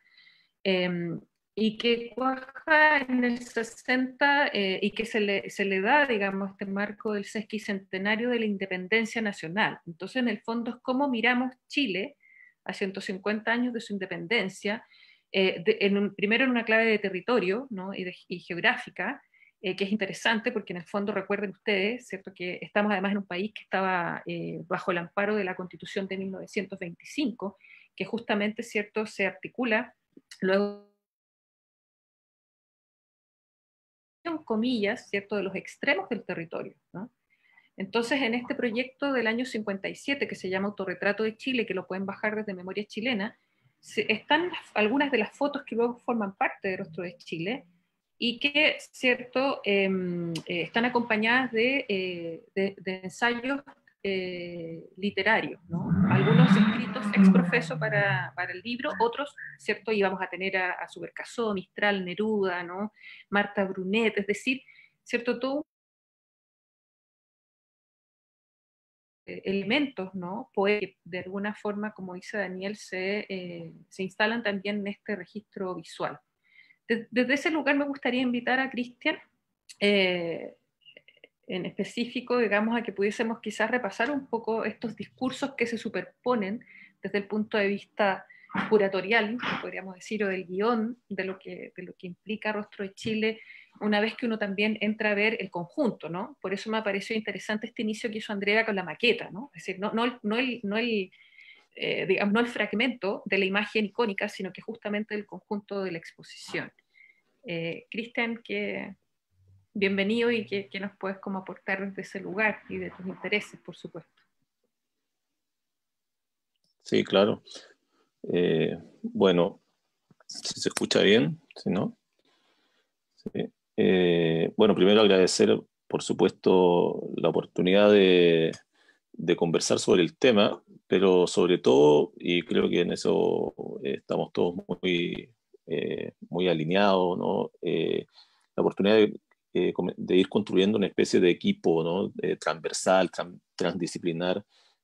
Y que cuaja en el 60 y que se le da, digamos, este marco del sesquicentenario de la independencia nacional. Entonces, en el fondo, es cómo miramos Chile a 150 años de su independencia, primero en una clave de territorio, ¿no? y geográfica, que es interesante porque en el fondo recuerden ustedes, ¿cierto?, que estamos además en un país que estaba bajo el amparo de la Constitución de 1925, que justamente, ¿cierto?, se articula luego, comillas, ¿cierto?, de los extremos del territorio, ¿no? Entonces, en este proyecto del año 57, que se llama Autorretrato de Chile, que lo pueden bajar desde Memoria Chilena, están algunas de las fotos que luego forman parte de Rostro de Chile, y que, ¿cierto?, están acompañadas de ensayos literarios, ¿no? Algunos escritos ex profeso para el libro, otros, ¿cierto?, íbamos a tener a Subercaseaux, Mistral, Neruda, ¿no?, Marta Brunet, es decir, ¿cierto?, todo elementos, ¿no?, pues de alguna forma, como dice Daniel, se instalan también en este registro visual. Desde ese lugar me gustaría invitar a Cristian, en específico, digamos, a que pudiésemos quizás repasar un poco estos discursos que se superponen desde el punto de vista curatorial, podríamos decir, o del guión de lo que implica Rostro de Chile, una vez que uno también entra a ver el conjunto, ¿no? Por eso me pareció interesante este inicio que hizo Andrea con la maqueta, ¿no? Es decir, digamos, no el fragmento de la imagen icónica, sino que justamente el conjunto de la exposición. Cristian, bienvenido, y que nos puedes como aportar desde ese lugar y de tus intereses, por supuesto. Sí, claro. Bueno, si se escucha bien, si no. Sí. Bueno, primero agradecer, por supuesto, la oportunidad de conversar sobre el tema, pero sobre todo, y creo que en eso estamos todos muy alineados, ¿no? La oportunidad de ir construyendo una especie de equipo, ¿no?, transversal, transdisciplinar,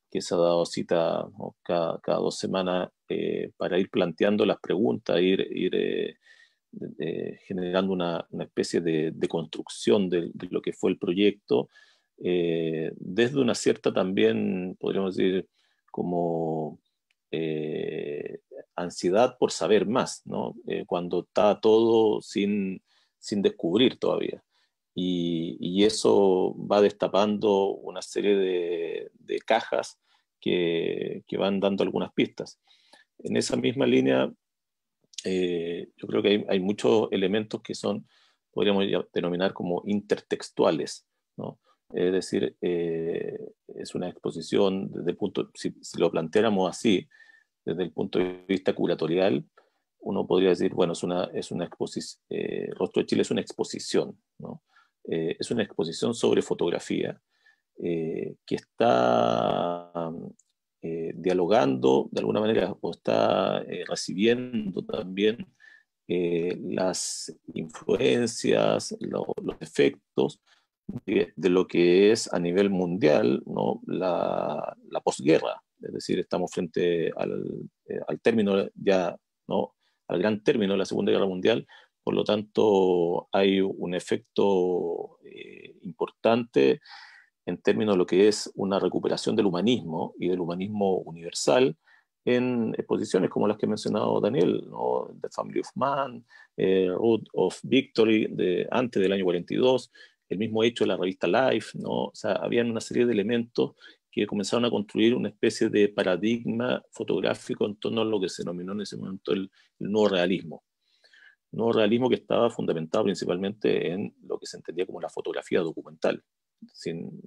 que se ha dado cita, ¿no?, cada 2 semanas, para ir planteando las preguntas, ir generando una especie de construcción de lo que fue el proyecto, desde una cierta también, podríamos decir, como ansiedad por saber más, ¿no? Cuando está todo sin descubrir todavía. Y eso va destapando una serie de cajas que van dando algunas pistas. En esa misma línea, yo creo que hay muchos elementos que podríamos denominar como intertextuales, ¿no? Es decir, es una exposición desde el punto, si lo planteáramos así, desde el punto de vista curatorial, uno podría decir, bueno, es una exposición, Rostro de Chile es una exposición, ¿no? Es una exposición sobre fotografía, que está dialogando de alguna manera, o está recibiendo también las influencias, los efectos de lo que es a nivel mundial, ¿no?, la posguerra. Es decir, estamos frente al término ya, ¿no?, al gran término de la Segunda Guerra Mundial. Por lo tanto, hay un efecto importante en términos de lo que es una recuperación del humanismo y del humanismo universal en exposiciones como las que ha mencionado Daniel, ¿no?, The Family of Man, Road of Victory, antes del año 42, el mismo hecho de la revista Life, ¿no? O sea, habían una serie de elementos que comenzaron a construir una especie de paradigma fotográfico en torno a lo que se denominó en ese momento el nuevo realismo. Nuevo realismo que estaba fundamentado principalmente en lo que se entendía como la fotografía documental, sin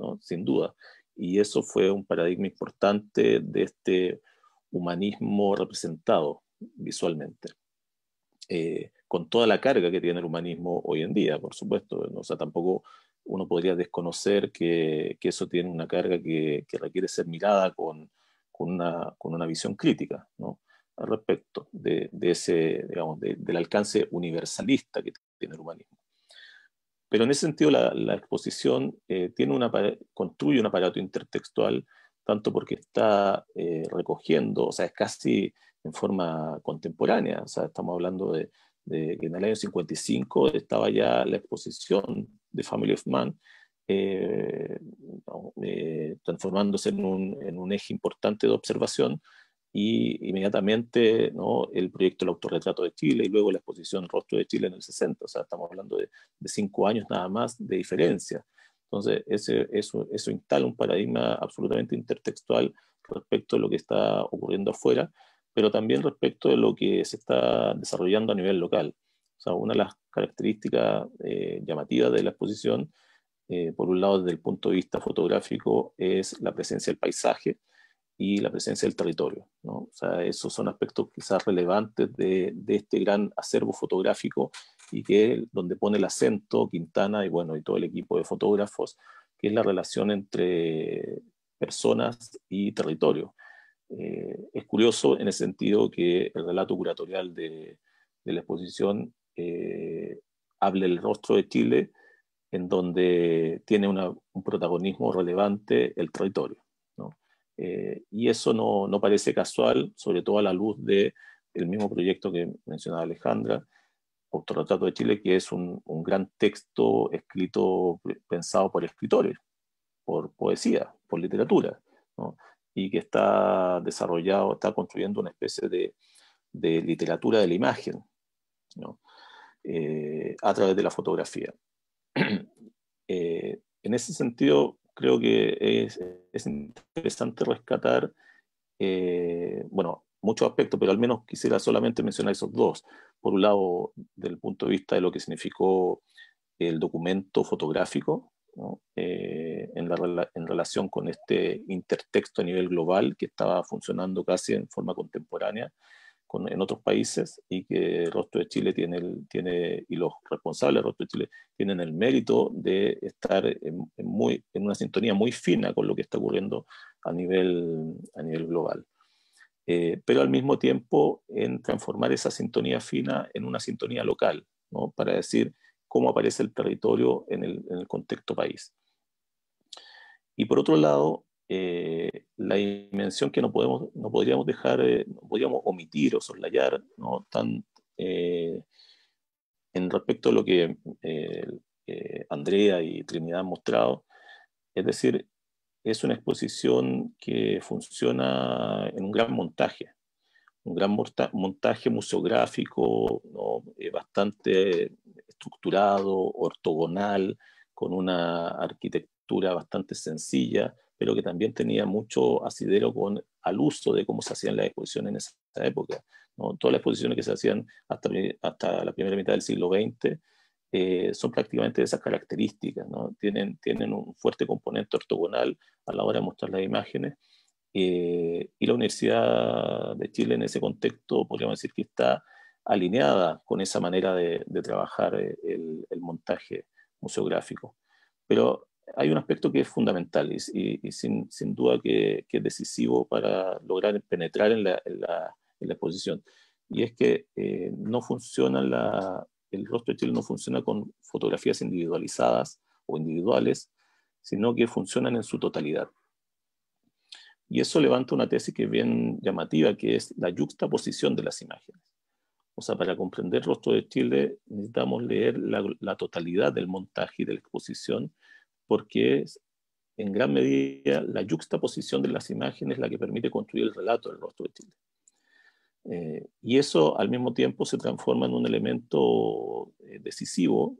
duda. Y eso fue un paradigma importante de este humanismo representado visualmente, con toda la carga que tiene el humanismo hoy en día, por supuesto. O sea, tampoco uno podría desconocer que eso tiene una carga que requiere ser mirada con una visión crítica, ¿no?, al respecto de ese, digamos, del alcance universalista que tiene el humanismo. Pero en ese sentido la exposición construye un aparato intertextual tanto porque está recogiendo, o sea, es casi en forma contemporánea, o sea, estamos hablando de que en el año 55 estaba ya la exposición de Family of Man, transformándose en un eje importante de observación, y inmediatamente, ¿no?, el proyecto El Autorretrato de Chile y luego la exposición Rostro de Chile en el 60, o sea, estamos hablando de 5 años nada más de diferencia. Entonces, eso instala un paradigma absolutamente intertextual respecto de lo que está ocurriendo afuera, pero también respecto de lo que se está desarrollando a nivel local. O sea, una de las características llamativas de la exposición, por un lado desde el punto de vista fotográfico, es la presencia del paisaje y la presencia del territorio, ¿no? O sea, esos son aspectos quizás relevantes de este gran acervo fotográfico, y que donde pone el acento Quintana y, bueno, y todo el equipo de fotógrafos, que es la relación entre personas y territorio. Es curioso en el sentido que el relato curatorial de la exposición habla del rostro de Chile, en donde tiene un protagonismo relevante el territorio, ¿no? Y eso no parece casual, sobre todo a la luz del mismo proyecto que mencionaba Alejandra, Autorretrato de Chile, que es un gran texto escrito, pensado por escritores, por poesía, por literatura, ¿no? Y que está desarrollado, está construyendo una especie de literatura de la imagen, ¿no? A través de la fotografía. En ese sentido, creo que es interesante rescatar, bueno, muchos aspectos, pero al menos quisiera solamente mencionar esos dos. Por un lado, desde el punto de vista de lo que significó el documento fotográfico, ¿no?, en relación con este intertexto a nivel global que estaba funcionando casi en forma contemporánea en otros países, y que Rostro de Chile y los responsables de Rostro de Chile tienen el mérito de estar en una sintonía muy fina con lo que está ocurriendo a nivel global. Pero al mismo tiempo en transformar esa sintonía fina en una sintonía local, ¿no?, para decir cómo aparece el territorio en el contexto país. Y por otro lado, la dimensión que no podríamos dejar, no podríamos omitir o soslayar, ¿no?, en respecto a lo que Andrea y Trinidad han mostrado. Es decir, es una exposición que funciona en un gran montaje, montaje museográfico, ¿no?, bastante estructurado, ortogonal, con una arquitectura bastante sencilla, pero que también tenía mucho asidero al uso de cómo se hacían las exposiciones en esa época, ¿no? Todas las exposiciones que se hacían hasta la primera mitad del siglo XX son prácticamente de esas características, ¿no? Tienen un fuerte componente ortogonal a la hora de mostrar las imágenes. Y la Universidad de Chile en ese contexto podríamos decir que está alineada con esa manera de trabajar el montaje museográfico. Pero hay un aspecto que es fundamental y sin duda que es decisivo para lograr penetrar en la exposición, y es que no funciona el Rostro de Chile no funciona con fotografías individualizadas o individuales, sino que funcionan en su totalidad. Y eso levanta una tesis que es bien llamativa, que es la yuxtaposición de las imágenes. O sea, para comprender Rostro de Chile necesitamos leer la totalidad del montaje y de la exposición, porque es en gran medida la yuxtaposición de las imágenes la que permite construir el relato del Rostro de Chile. Y eso al mismo tiempo se transforma en un elemento decisivo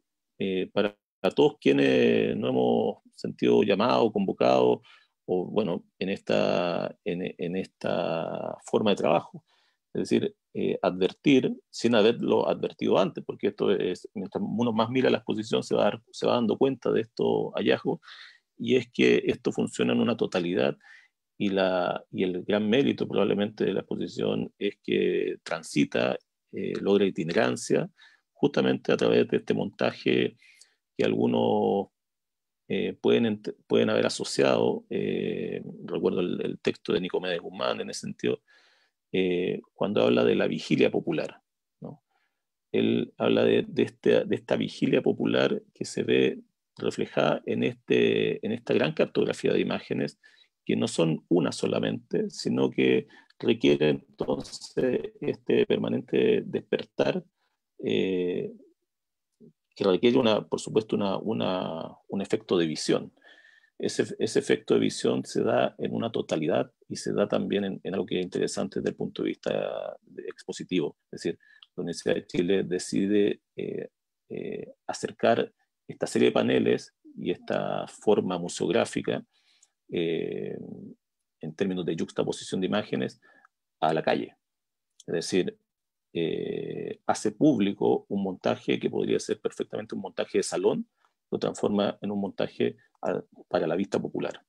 para todos quienes nos hemos sentido llamados, convocados, o bueno, en esta forma de trabajo. Es decir, advertir sin haberlo advertido antes, porque esto es, mientras uno más mira la exposición se va dando cuenta de estos hallazgos, y es que esto funciona en una totalidad. Y el gran mérito probablemente de la exposición es que transita, logra itinerancia, justamente a través de este montaje que algunos pueden haber asociado. Recuerdo el texto de Nicomedes Guzmán en ese sentido, cuando habla de la vigilia popular, ¿no? Él habla de esta vigilia popular que se ve reflejada en esta gran cartografía de imágenes que no son una solamente, sino que requieren entonces este permanente despertar, que requiere, por supuesto, un efecto de visión. Ese efecto de visión se da en una totalidad y se da también en algo que es interesante desde el punto de vista expositivo. Es decir, la Universidad de Chile decide acercar esta serie de paneles y esta forma museográfica eh, en términos de yuxtaposición de imágenes a la calle. Es decir, hace público un montaje que podría ser perfectamente un montaje de salón, lo transforma en un montaje para la vista popular,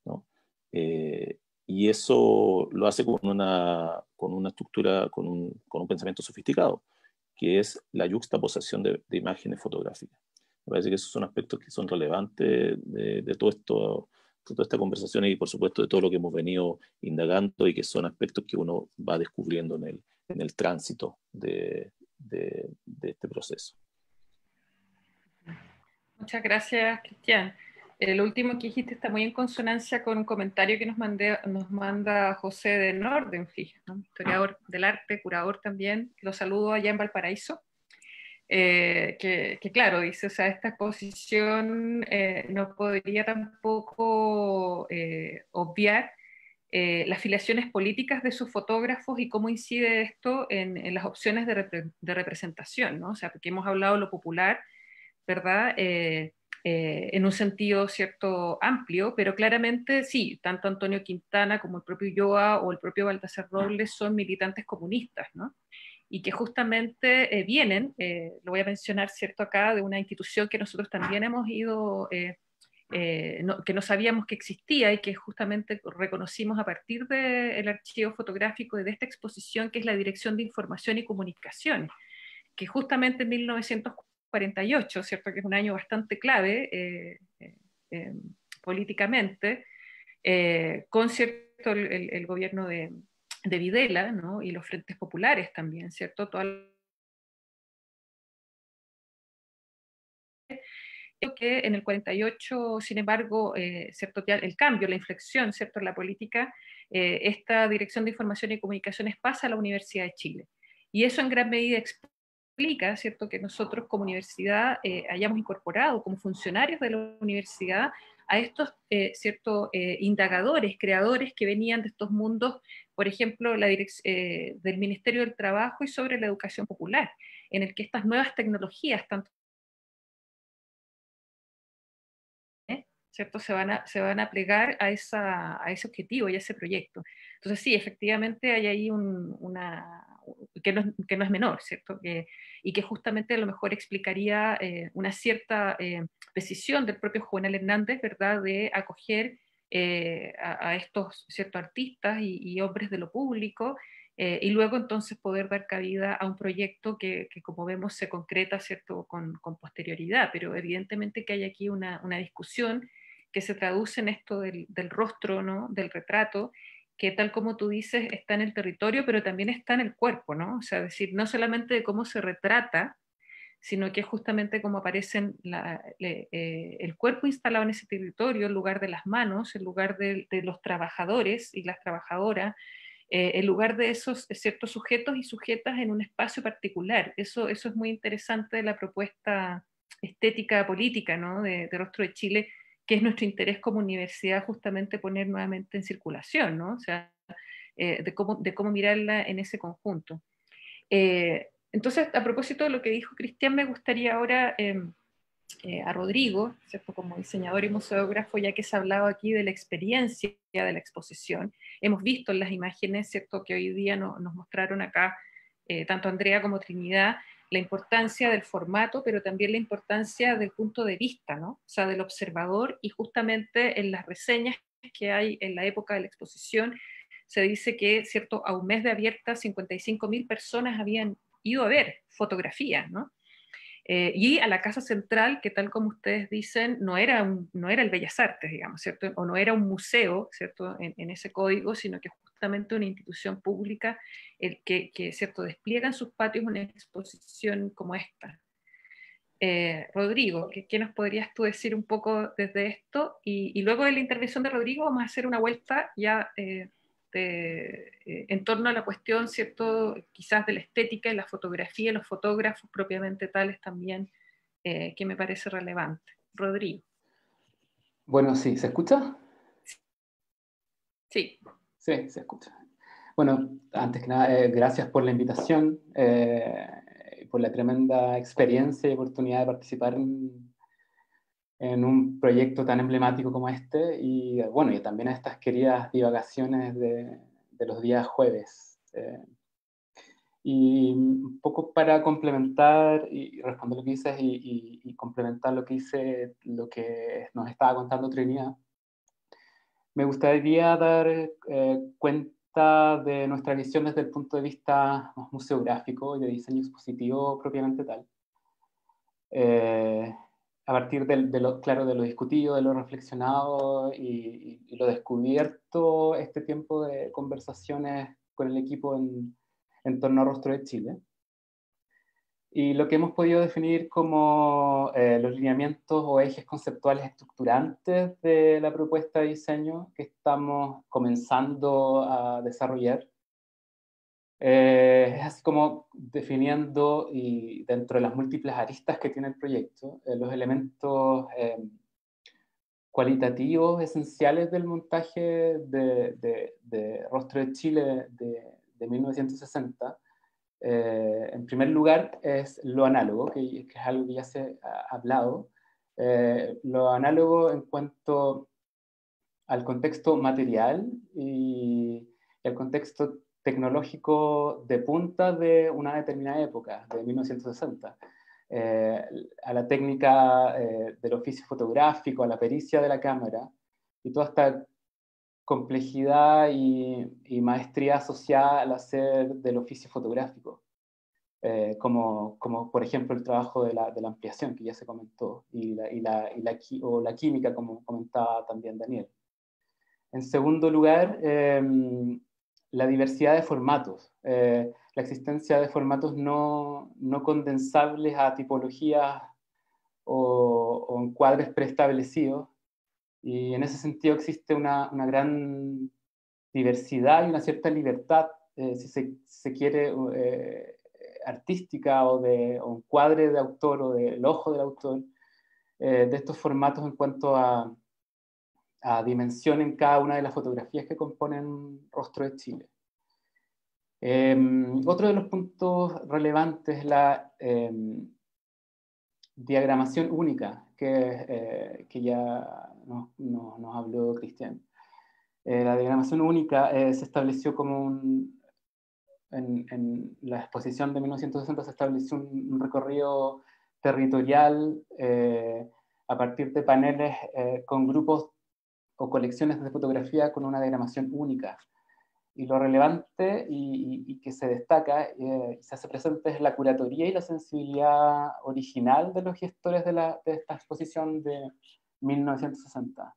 ¿no? Y eso lo hace con una estructura, con un pensamiento sofisticado, que es la yuxtaposición de imágenes fotográficas. Me parece que esos son aspectos que son relevantes de todo esto, de toda esta conversación y por supuesto de todo lo que hemos venido indagando y que son aspectos que uno va descubriendo en el tránsito de este proceso. Muchas gracias, Cristian. Lo último que dijiste está muy en consonancia con un comentario que nos manda José de Nordenflich, ¿no? Historiador del arte, curador también. Lo saludo allá en Valparaíso. Que claro, dice, o sea, esta exposición no podría tampoco obviar las filiaciones políticas de sus fotógrafos y cómo incide esto en las opciones de representación, ¿no? O sea, porque hemos hablado de lo popular, ¿verdad? En un sentido cierto amplio, pero claramente sí, tanto Antonio Quintana como el propio Ulloa o el propio Baltasar Robles son militantes comunistas, ¿no? Y que justamente vienen, lo voy a mencionar cierto acá, de una institución que nosotros también hemos ido, que no sabíamos que existía y que justamente reconocimos a partir del archivo fotográfico y de esta exposición, que es la Dirección de Información y Comunicaciones, que justamente en 1948, ¿cierto? Que es un año bastante clave eh, políticamente, con cierto el gobierno de Videla, ¿no? Y los frentes populares también, ¿cierto? Que en el 48, sin embargo, ¿cierto? El cambio, la inflexión, ¿cierto? En la política, esta Dirección de Información y Comunicaciones pasa a la Universidad de Chile. Y eso en gran medida explica, ¿cierto?, que nosotros como universidad hayamos incorporado como funcionarios de la universidad a estos indagadores, creadores que venían de estos mundos, por ejemplo, del Ministerio del Trabajo y sobre la educación popular, en el que estas nuevas tecnologías, tanto ¿cierto? Se van a plegar a ese objetivo y a ese proyecto. Entonces sí, efectivamente hay ahí que no es menor, ¿cierto? Y que justamente a lo mejor explicaría una cierta decisión del propio Juvenal Hernández, ¿verdad?, de acoger a estos ciertos artistas y hombres de lo público, y luego entonces poder dar cabida a un proyecto que como vemos se concreta, ¿cierto?, con posterioridad, pero evidentemente que hay aquí una discusión que se traduce en esto del rostro, ¿no?, del retrato, que tal como tú dices está en el territorio, pero también está en el cuerpo, ¿no? O sea, decir, no solamente de cómo se retrata, sino que es justamente cómo aparece el cuerpo instalado en ese territorio, el lugar de las manos, el lugar de los trabajadores y las trabajadoras, el lugar de esos ciertos sujetos y sujetas en un espacio particular. Eso es muy interesante de la propuesta estética política, ¿no?, de Rostro de Chile, que es nuestro interés como universidad justamente poner nuevamente en circulación, ¿no? O sea, de cómo mirarla en ese conjunto. Entonces, a propósito de lo que dijo Cristian, me gustaría ahora a Rodrigo, ¿cierto?, como diseñador y museógrafo, ya que se ha hablado aquí de la experiencia de la exposición. Hemos visto en las imágenes, ¿cierto?, que hoy día nos mostraron acá, tanto Andrea como Trinidad, la importancia del formato, pero también la importancia del punto de vista, ¿no? O sea, del observador, y justamente en las reseñas que hay en la época de la exposición, se dice que, ¿cierto?, a un mes de abierta, 55.000 personas habían ido a ver fotografías, ¿no? Y a la Casa Central, que tal como ustedes dicen, no era el Bellas Artes, digamos, ¿cierto? O no era un museo, ¿cierto?, en ese código, sino que justamente una institución pública que ¿cierto?, despliega en sus patios una exposición como esta. Rodrigo, ¿qué nos podrías tú decir un poco desde esto? Y luego de la intervención de Rodrigo vamos a hacer una vuelta ya en torno a la cuestión, ¿cierto? Quizás de la estética y la fotografía, los fotógrafos propiamente tales también, que me parece relevante. Rodrigo. Bueno, sí, ¿se escucha? Sí. Sí, se escucha. Bueno, antes que nada, gracias por la invitación, por la tremenda experiencia y oportunidad de participar en un proyecto tan emblemático como este, y bueno, y también a estas queridas divagaciones de los días jueves. Y un poco para complementar y responder lo que dices y complementar lo que nos estaba contando Trinidad, me gustaría dar cuenta de nuestra visión desde el punto de vista más museográfico y de diseño expositivo propiamente tal. A partir claro, de lo discutido, de lo reflexionado y lo descubierto este tiempo de conversaciones con el equipo en torno a Rostro de Chile. Y lo que hemos podido definir como los lineamientos o ejes conceptuales estructurantes de la propuesta de diseño que estamos comenzando a desarrollar. Es así como definiendo, y dentro de las múltiples aristas que tiene el proyecto, los elementos cualitativos esenciales del montaje de Rostro de Chile de 1960. En primer lugar es lo análogo, que es algo que ya se ha hablado. Lo análogo en cuanto al contexto material y al contexto tecnológico de punta de una determinada época, de 1960. A la técnica del oficio fotográfico, a la pericia de la cámara, y toda esta complejidad y maestría asociada al hacer del oficio fotográfico. Como por ejemplo el trabajo de la ampliación que ya se comentó, o la química, como comentaba también Daniel. En segundo lugar, la diversidad de formatos, la existencia de formatos no condensables a tipologías o encuadres preestablecidos, y en ese sentido existe una gran diversidad y una cierta libertad, si se quiere, artística o un cuadre de autor o del ojo del autor, de estos formatos en cuanto a dimensión en cada una de las fotografías que componen Rostro de Chile. Otro de los puntos relevantes es la diagramación única, que ya nos habló Cristian. La diagramación única se estableció como en la exposición de 1960 se estableció un recorrido territorial a partir de paneles con grupos o colecciones de fotografía con una diagramación única. Y lo relevante y que se destaca y se hace presente es la curatoría y la sensibilidad original de los gestores de esta exposición de 1960.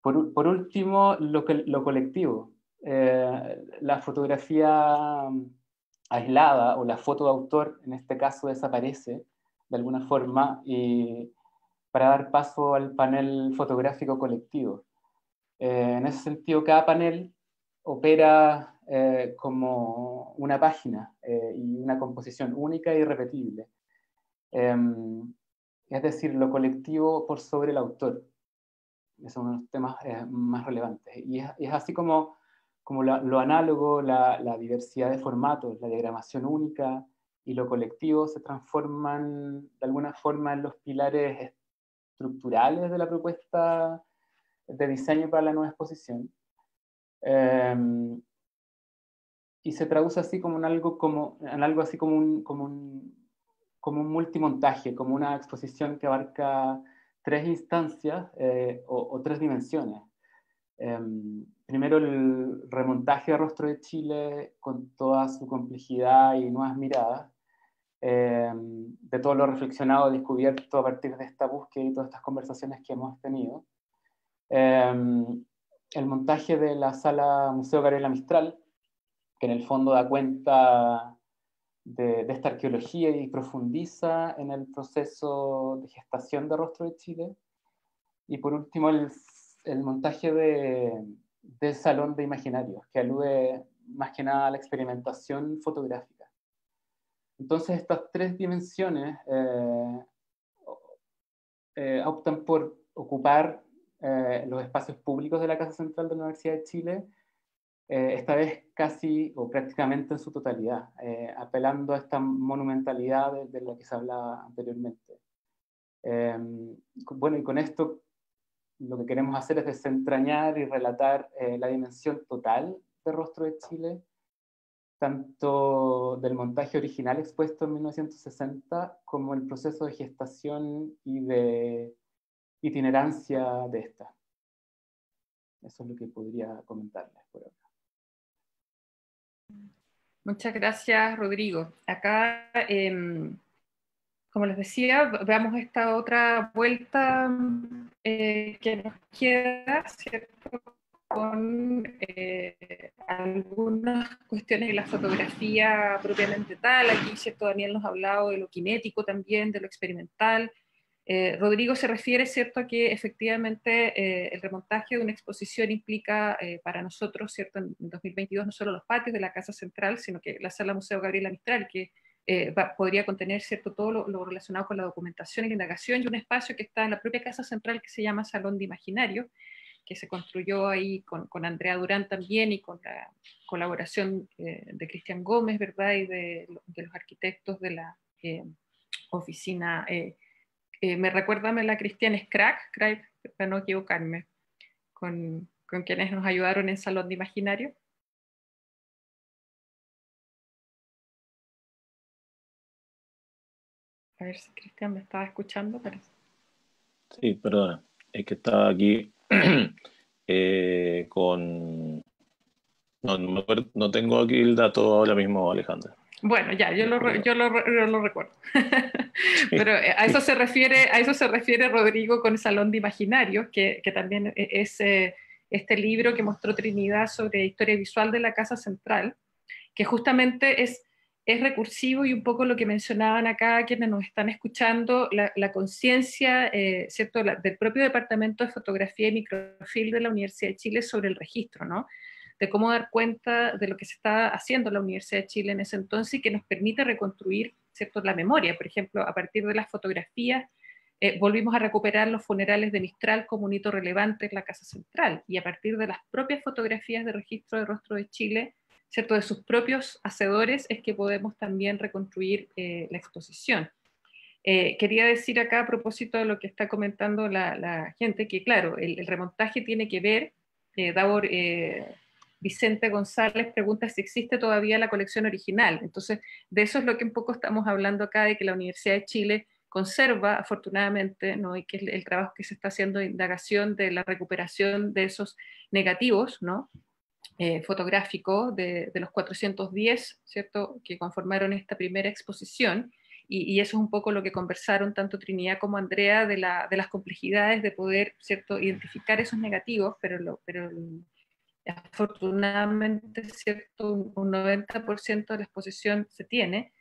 Por último, lo colectivo. La fotografía aislada o la foto de autor, en este caso, desaparece de alguna forma y para dar paso al panel fotográfico colectivo. En ese sentido, cada panel opera como una página y una composición única e irrepetible. Es decir, lo colectivo por sobre el autor. Es uno de los temas más relevantes. Y es así como lo análogo, la diversidad de formatos, la diagramación única y lo colectivo se transforman de alguna forma en los pilares estructurales de la propuesta de diseño para la nueva exposición. Y se traduce así como en algo así como un multimontaje, como una exposición que abarca tres instancias o tres dimensiones. Primero, el remontaje de Rostro de Chile con toda su complejidad y nuevas miradas, de todo lo reflexionado, descubierto a partir de esta búsqueda y todas estas conversaciones que hemos tenido. El montaje de la sala Museo Gabriela Mistral, que en el fondo da cuenta de esta arqueología y profundiza en el proceso de gestación de Rostro de Chile. Y por último, el montaje del Salón de Imaginarios, que alude más que nada a la experimentación fotográfica. Entonces, estas tres dimensiones optan por ocupar los espacios públicos de la Casa Central de la Universidad de Chile, esta vez casi o prácticamente en su totalidad, apelando a esta monumentalidad de la que se hablaba anteriormente. Bueno, y con esto lo que queremos hacer es desentrañar y relatar la dimensión total de Rostro de Chile, tanto del montaje original expuesto en 1960 como el proceso de gestación y de itinerancia de esta. Eso es lo que podría comentarles por ahora. Muchas gracias, Rodrigo. Acá, como les decía, veamos esta otra vuelta que nos queda, ¿cierto? Con algunas cuestiones de la fotografía propiamente tal. Aquí, ¿cierto? Daniel nos ha hablado de lo kinético también, de lo experimental. Rodrigo se refiere, ¿cierto?, a que efectivamente el remontaje de una exposición implica para nosotros, ¿cierto?, en 2022 no solo los patios de la Casa Central, sino que la Sala Museo Gabriela Mistral, que podría contener, ¿cierto?, todo lo relacionado con la documentación y la indagación, y un espacio que está en la propia Casa Central que se llama Salón de Imaginario, que se construyó ahí con Andrea Durán también y con la colaboración de Cristian Gómez, ¿verdad?, y de los arquitectos de la oficina. Me recuerda la Cristian Scrack, para no equivocarme, con quienes nos ayudaron en Salón de Imaginario. A ver si Cristian me estaba escuchando. Pero... Sí, perdona, es que estaba aquí con... No tengo aquí el dato ahora mismo, Alejandra. Bueno, ya, yo lo recuerdo. Pero a eso se refiere Rodrigo con Salón de Imaginarios, que también es este libro que mostró Trinidad sobre historia visual de la Casa Central, que justamente es recursivo y un poco lo que mencionaban acá quienes nos están escuchando, la conciencia, ¿cierto?, del propio Departamento de Fotografía y Microfilm de la Universidad de Chile sobre el registro, ¿no?, de cómo dar cuenta de lo que se está haciendo en la Universidad de Chile en ese entonces y que nos permite reconstruir, ¿cierto?, la memoria. Por ejemplo, a partir de las fotografías, volvimos a recuperar los funerales de Mistral como un hito relevante en la Casa Central, y a partir de las propias fotografías de registro de Rostro de Chile, ¿cierto?, de sus propios hacedores, es que podemos también reconstruir la exposición. Quería decir acá a propósito de lo que está comentando la gente, que claro, el remontaje tiene que ver, Davor Vicente González pregunta si existe todavía la colección original. Entonces, de eso es lo que un poco estamos hablando acá, de que la Universidad de Chile conserva, afortunadamente, ¿no?, y que es el trabajo que se está haciendo de indagación de la recuperación de esos negativos, ¿no?, fotográficos de los 410, ¿cierto?, que conformaron esta primera exposición, y eso es un poco lo que conversaron tanto Trinidad como Andrea de las complejidades de poder, ¿cierto?, identificar esos negativos, pero afortunadamente, ¿cierto?, un 90% de la exposición se tiene,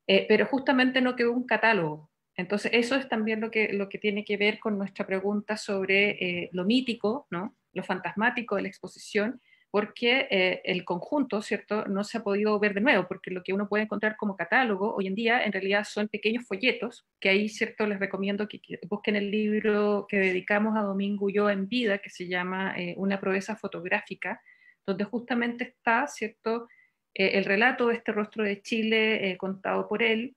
pero justamente no quedó un catálogo. Entonces eso es también lo que tiene que ver con nuestra pregunta sobre lo mítico, ¿no?, lo fantasmático de la exposición, porque el conjunto, ¿cierto?, no se ha podido ver de nuevo, porque lo que uno puede encontrar como catálogo hoy en día en realidad son pequeños folletos, que ahí, ¿cierto?, les recomiendo que busquen el libro que dedicamos a Domingo Ulloa en vida, que se llama Una proeza fotográfica, donde justamente está, ¿cierto?, el relato de este Rostro de Chile contado por él.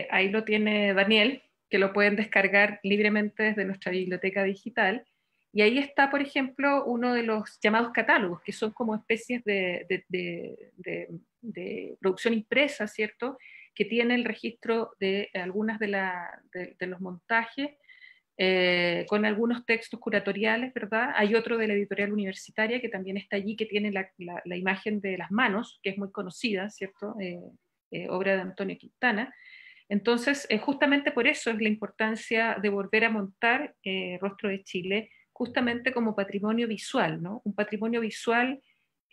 Ahí lo tiene Daniel, que lo pueden descargar libremente desde nuestra biblioteca digital. Y ahí está, por ejemplo, uno de los llamados catálogos, que son como especies de producción impresa, ¿cierto?, que tiene el registro de algunas de los montajes, con algunos textos curatoriales, ¿verdad? Hay otro de la editorial universitaria que también está allí, que tiene la imagen de las manos, que es muy conocida, ¿cierto?, obra de Antonio Quintana. Entonces, justamente por eso es la importancia de volver a montar Rostro de Chile, justamente como patrimonio visual, ¿no? Un patrimonio visual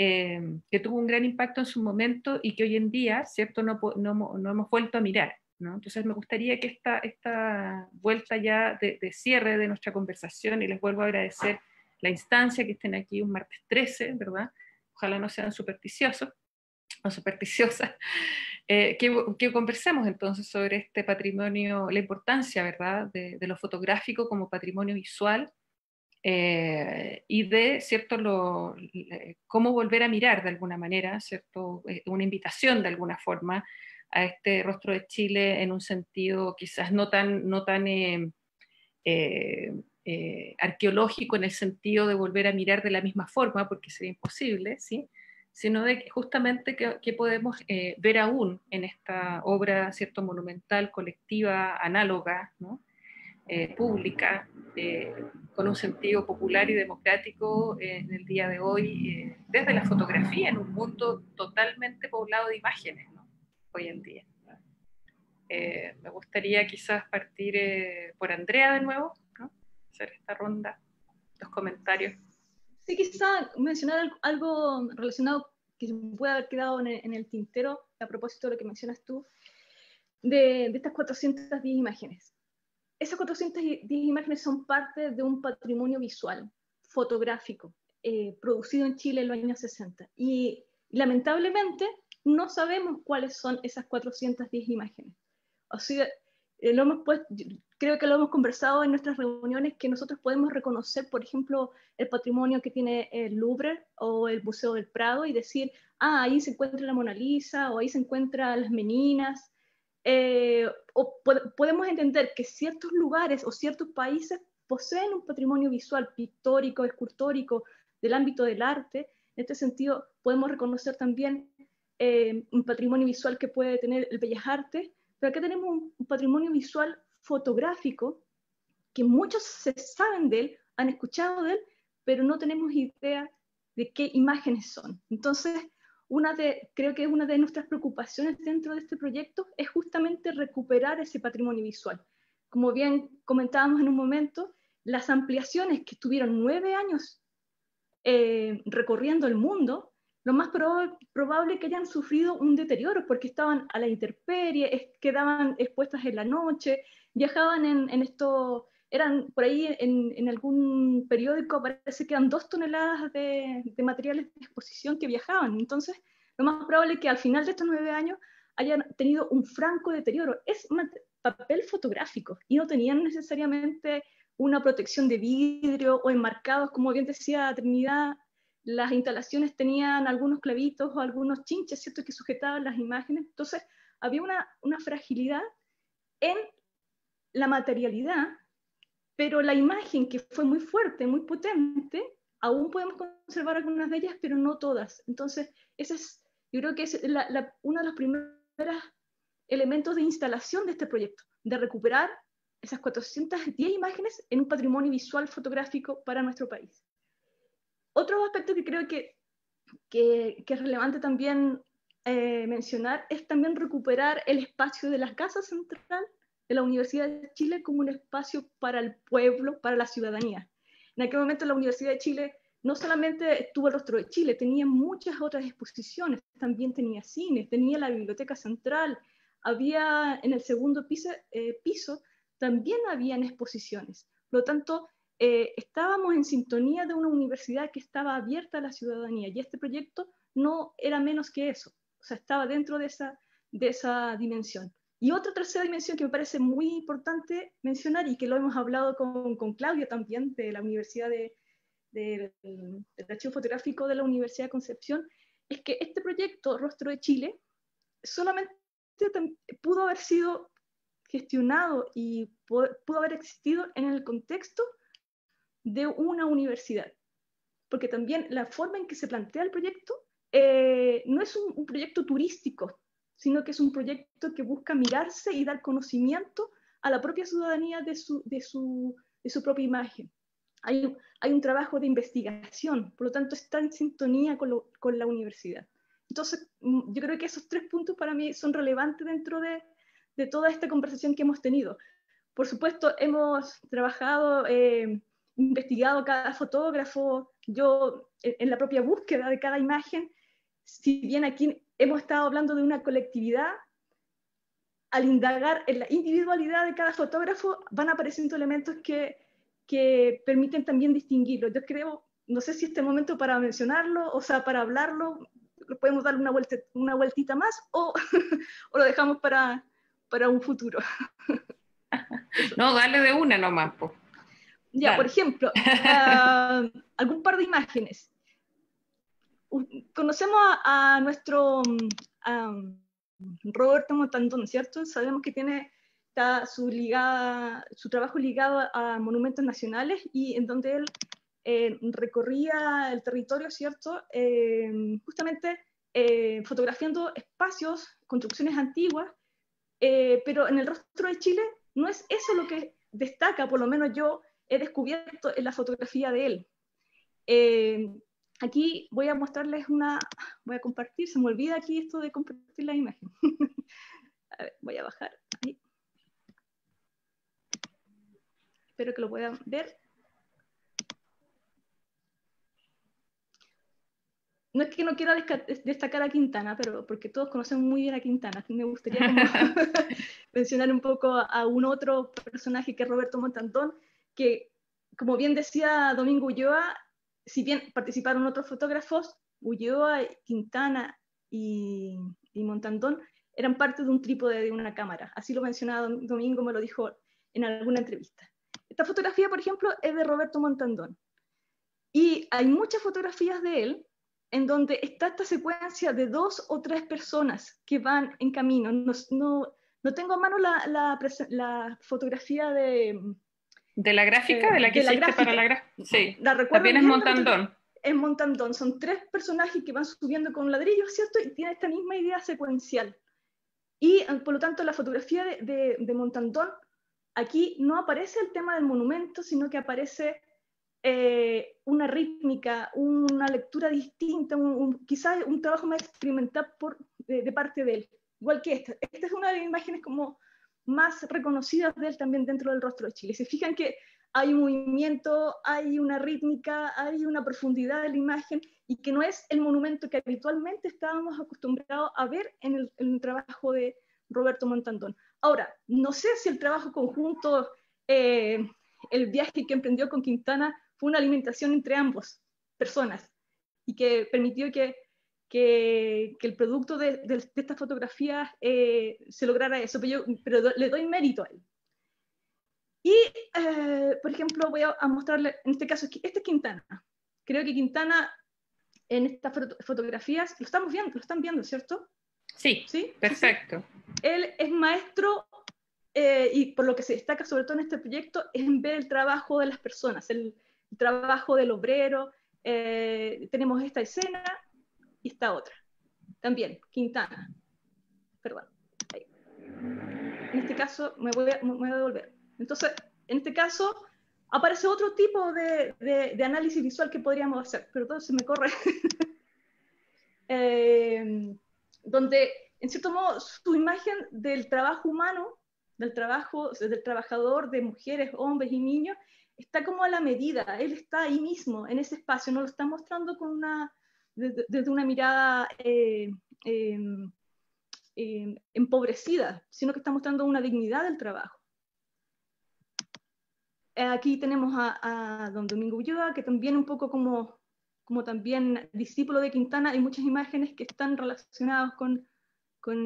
que tuvo un gran impacto en su momento y que hoy en día, ¿cierto?, no hemos vuelto a mirar, ¿no? Entonces me gustaría que esta vuelta ya de cierre de nuestra conversación, y les vuelvo a agradecer la instancia, que estén aquí un martes 13, ¿verdad? Ojalá no sean supersticiosos o supersticiosas, que conversemos entonces sobre este patrimonio, la importancia, ¿verdad?, de lo fotográfico como patrimonio visual, y de, ¿cierto?, cómo volver a mirar de alguna manera, ¿cierto?, una invitación de alguna forma a este rostro de Chile en un sentido quizás no tan arqueológico, en el sentido de volver a mirar de la misma forma, porque sería imposible, ¿sí?, sino de justamente que podemos ver aún en esta obra, ¿cierto?, monumental, colectiva, análoga, ¿no?, pública, con un sentido popular y democrático en el día de hoy, desde la fotografía, en un mundo totalmente poblado de imágenes, ¿no?, hoy en día. Me gustaría quizás partir por Andrea de nuevo, ¿no?, hacer esta ronda, los comentarios. Sí, quizá mencionar algo relacionado que se puede haber quedado en el tintero a propósito de lo que mencionas tú, de estas 410 imágenes. Esas 410 imágenes son parte de un patrimonio visual, fotográfico, producido en Chile en los años 60. Y lamentablemente no sabemos cuáles son esas 410 imágenes. O sea, creo que lo hemos conversado en nuestras reuniones, que nosotros podemos reconocer, por ejemplo, el patrimonio que tiene el Louvre o el Museo del Prado y decir, ahí se encuentra la Mona Lisa, o ahí se encuentran las Meninas. Podemos entender que ciertos lugares o ciertos países poseen un patrimonio visual, pictórico, escultórico, del ámbito del arte. En este sentido, podemos reconocer también un patrimonio visual que puede tener el Bellas Artes, pero acá tenemos un patrimonio visual fotográfico que muchos se saben de él, han escuchado de él, pero no tenemos idea de qué imágenes son. Entonces, creo que una de nuestras preocupaciones dentro de este proyecto es justamente recuperar ese patrimonio visual. Como bien comentábamos en un momento, las ampliaciones que estuvieron 9 años recorriendo el mundo, lo más probable que hayan sufrido un deterioro, porque estaban a la intemperie, quedaban expuestas en la noche, viajaban en esto, eran por ahí en algún periódico, parece que eran 2 toneladas de materiales de exposición que viajaban. Entonces, lo más probable es que al final de estos 9 años hayan tenido un franco deterioro. Es papel fotográfico y no tenían necesariamente una protección de vidrio o enmarcados, como bien decía Trinidad. Las instalaciones tenían algunos clavitos o algunos chinches, ¿cierto?, que sujetaban las imágenes. Entonces, había una fragilidad en la materialidad, pero la imagen, que fue muy fuerte, muy potente, aún podemos conservar algunas de ellas, pero no todas. Entonces, yo creo que es uno de los primeros elementos de instalación de este proyecto, de recuperar esas 410 imágenes en un patrimonio visual fotográfico para nuestro país. Otro aspecto que creo que es relevante también mencionar es también recuperar el espacio de la Casa Central de la Universidad de Chile como un espacio para el pueblo, para la ciudadanía. En aquel momento la Universidad de Chile no solamente tuvo el Rostro de Chile, tenía muchas otras exposiciones, también tenía cines, tenía la Biblioteca Central, había en el segundo piso también habían exposiciones. Por lo tanto, estábamos en sintonía de una universidad que estaba abierta a la ciudadanía, y este proyecto no era menos que eso, o sea, estaba dentro de esa dimensión. Y otra tercera dimensión que me parece muy importante mencionar, y que lo hemos hablado con Claudia también, de la Universidad del Archivo Fotográfico de la Universidad de Concepción, es que este proyecto, Rostro de Chile, solamente pudo haber sido gestionado y pudo haber existido en el contexto de una universidad, porque también la forma en que se plantea el proyecto no es un proyecto turístico, sino que es un proyecto que busca mirarse y dar conocimiento a la propia ciudadanía de su propia imagen. Hay un trabajo de investigación, por lo tanto está en sintonía con la universidad. Entonces, yo creo que esos 3 puntos para mí son relevantes dentro de toda esta conversación que hemos tenido. Por supuesto, hemos trabajado investigado cada fotógrafo, yo en la propia búsqueda de cada imagen, si bien aquí hemos estado hablando de una colectividad, al indagar en la individualidad de cada fotógrafo van apareciendo elementos que permiten también distinguirlo. Yo creo, no sé si este momento para mencionarlo, o sea, para hablarlo, podemos darle una vueltita más o, o lo dejamos para un futuro. No, dale de una nomás, po. Ya, Dale. por ejemplo, algún par de imágenes. Conocemos a nuestro Roberto Montandón, ¿cierto? Sabemos que está su trabajo ligado a monumentos nacionales y en donde él recorría el territorio, ¿cierto? Justamente fotografiando espacios, construcciones antiguas, pero en el rostro de Chile no es eso lo que destaca, por lo menos yo he descubierto en la fotografía de él. Aquí voy a mostrarles voy a compartir, se me olvida aquí esto de compartir la imagen. A ver, voy a bajar ahí. Espero que lo puedan ver. No es que no quiera destacar a Quintana, pero porque todos conocen muy bien a Quintana. Me gustaría como mencionar un poco a un otro personaje que es Roberto Montandón, que, como bien decía Domingo Ulloa, si bien participaron otros fotógrafos, Ulloa, Quintana y Montandón eran parte de un trípode de una cámara. Así lo mencionaba Domingo, me lo dijo en alguna entrevista. Esta fotografía, por ejemplo, es de Roberto Montandón. Y hay muchas fotografías de él en donde está esta secuencia de 2 o 3 personas que van en camino. No tengo a mano la fotografía de la gráfica, de la que hiciste para la gráfica. Sí, la recuerdo también es bien, Montandón. Es Montandón, son 3 personajes que van subiendo con ladrillos, ¿cierto? Y tiene esta misma idea secuencial. Y por lo tanto la fotografía de Montandón, aquí no aparece el tema del monumento, sino que aparece una rítmica, una lectura distinta, quizás un trabajo más experimental de parte de él. Igual que esta. Esta es una de las imágenes como más reconocidas de él también dentro del rostro de Chile. Se fijan que hay un movimiento, hay una rítmica, hay una profundidad de la imagen y que no es el monumento que habitualmente estábamos acostumbrados a ver en el trabajo de Roberto Montandón. Ahora, no sé si el trabajo conjunto, el viaje que emprendió con Quintana fue una alimentación entre ambos personas y que permitió que el producto de estas fotografías se lograra eso, pero le doy mérito a él. Y, por ejemplo, voy a mostrarle, en este caso, este es Quintana. Creo que Quintana, en estas fotografías, lo están viendo, ¿cierto? Sí, ¿sí? Perfecto. Sí. Él es maestro, y por lo que se destaca sobre todo en este proyecto, es en ver el trabajo de las personas, el trabajo del obrero. Tenemos esta escena y esta otra. También, Quintana. Perdón. Ahí. En este caso, me voy a devolver. Entonces, en este caso, aparece otro tipo de análisis visual que podríamos hacer, pero todo se me corre. Donde, en cierto modo, su imagen del trabajo humano, del trabajador, de mujeres, hombres y niños, está como a la medida. Él está ahí mismo, en ese espacio, no lo está mostrando desde una mirada empobrecida, sino que está mostrando una dignidad del trabajo. Aquí tenemos a don Domingo Ulloa, que también un poco como también discípulo de Quintana, hay muchas imágenes que están relacionadas con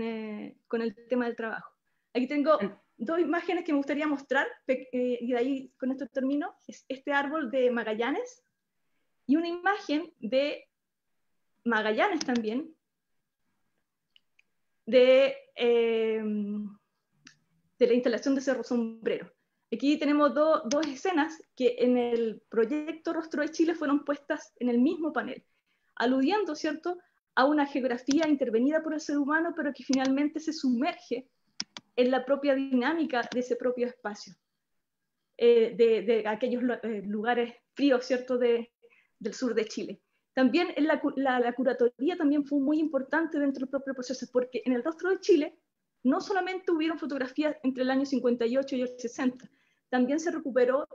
el tema del trabajo. Aquí tengo 2 imágenes que me gustaría mostrar, y de ahí con esto termino. Es este árbol de Magallanes y una imagen de Magallanes también, de la instalación de Cerro Sombrero. Aquí tenemos dos escenas que en el proyecto Rostro de Chile fueron puestas en el mismo panel, aludiendo, ¿cierto?, a una geografía intervenida por el ser humano, pero que finalmente se sumerge en la propia dinámica de ese propio espacio, de aquellos lugares fríos, ¿cierto?, del sur de Chile. También la curatoría también fue muy importante dentro del propio proceso, porque en el Rostro de Chile no solamente hubieron fotografías entre el año 58 y el 60, también se recuperó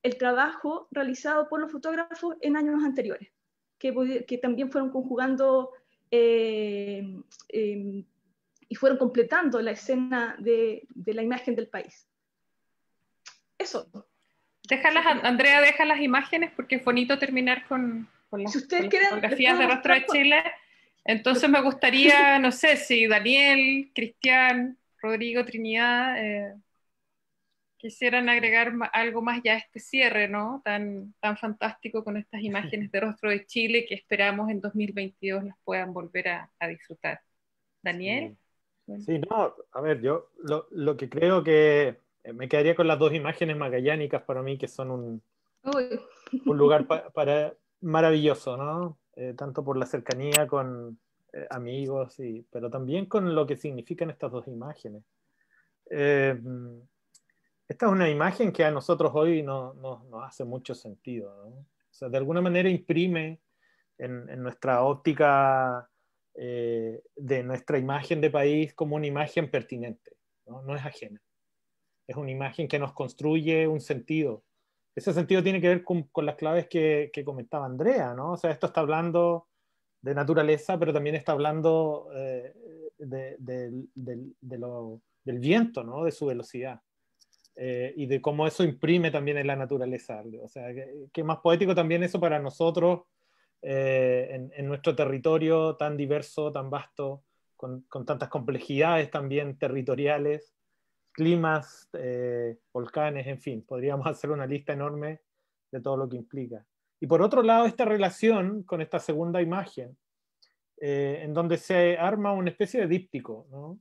el trabajo realizado por los fotógrafos en años anteriores, que también fueron conjugando y fueron completando la escena de la imagen del país. Eso. Andrea, deja las imágenes porque es bonito terminar con las, si ustedes con las quieren, fotografías de Rostro de Chile. Entonces me gustaría, no sé, si Daniel, Cristian, Rodrigo, Trinidad quisieran agregar algo más ya a este cierre, ¿no? Tan fantástico con estas imágenes de Rostro de Chile que esperamos en 2022 las puedan volver a disfrutar. Daniel. Sí. Sí, no, a ver, yo lo que creo que me quedaría con las dos imágenes magallánicas para mí, que son un lugar para maravilloso, ¿no? Tanto por la cercanía con amigos, pero también con lo que significan estas dos imágenes. Esta es una imagen que a nosotros hoy nos hace mucho sentido, ¿no? O sea, de alguna manera imprime en nuestra óptica de nuestra imagen de país como una imagen pertinente, ¿no? No es ajena. Es una imagen que nos construye un sentido. Ese sentido tiene que ver con las claves que comentaba Andrea, ¿no? O sea, esto está hablando de naturaleza, pero también está hablando del viento, ¿no? De su velocidad. Y de cómo eso imprime también en la naturaleza. O sea, que más poético también eso para nosotros en nuestro territorio tan diverso, tan vasto, con tantas complejidades también territoriales, climas, volcanes, en fin, podríamos hacer una lista enorme de todo lo que implica. Y por otro lado, esta relación con esta segunda imagen, en donde se arma una especie de díptico, ¿no?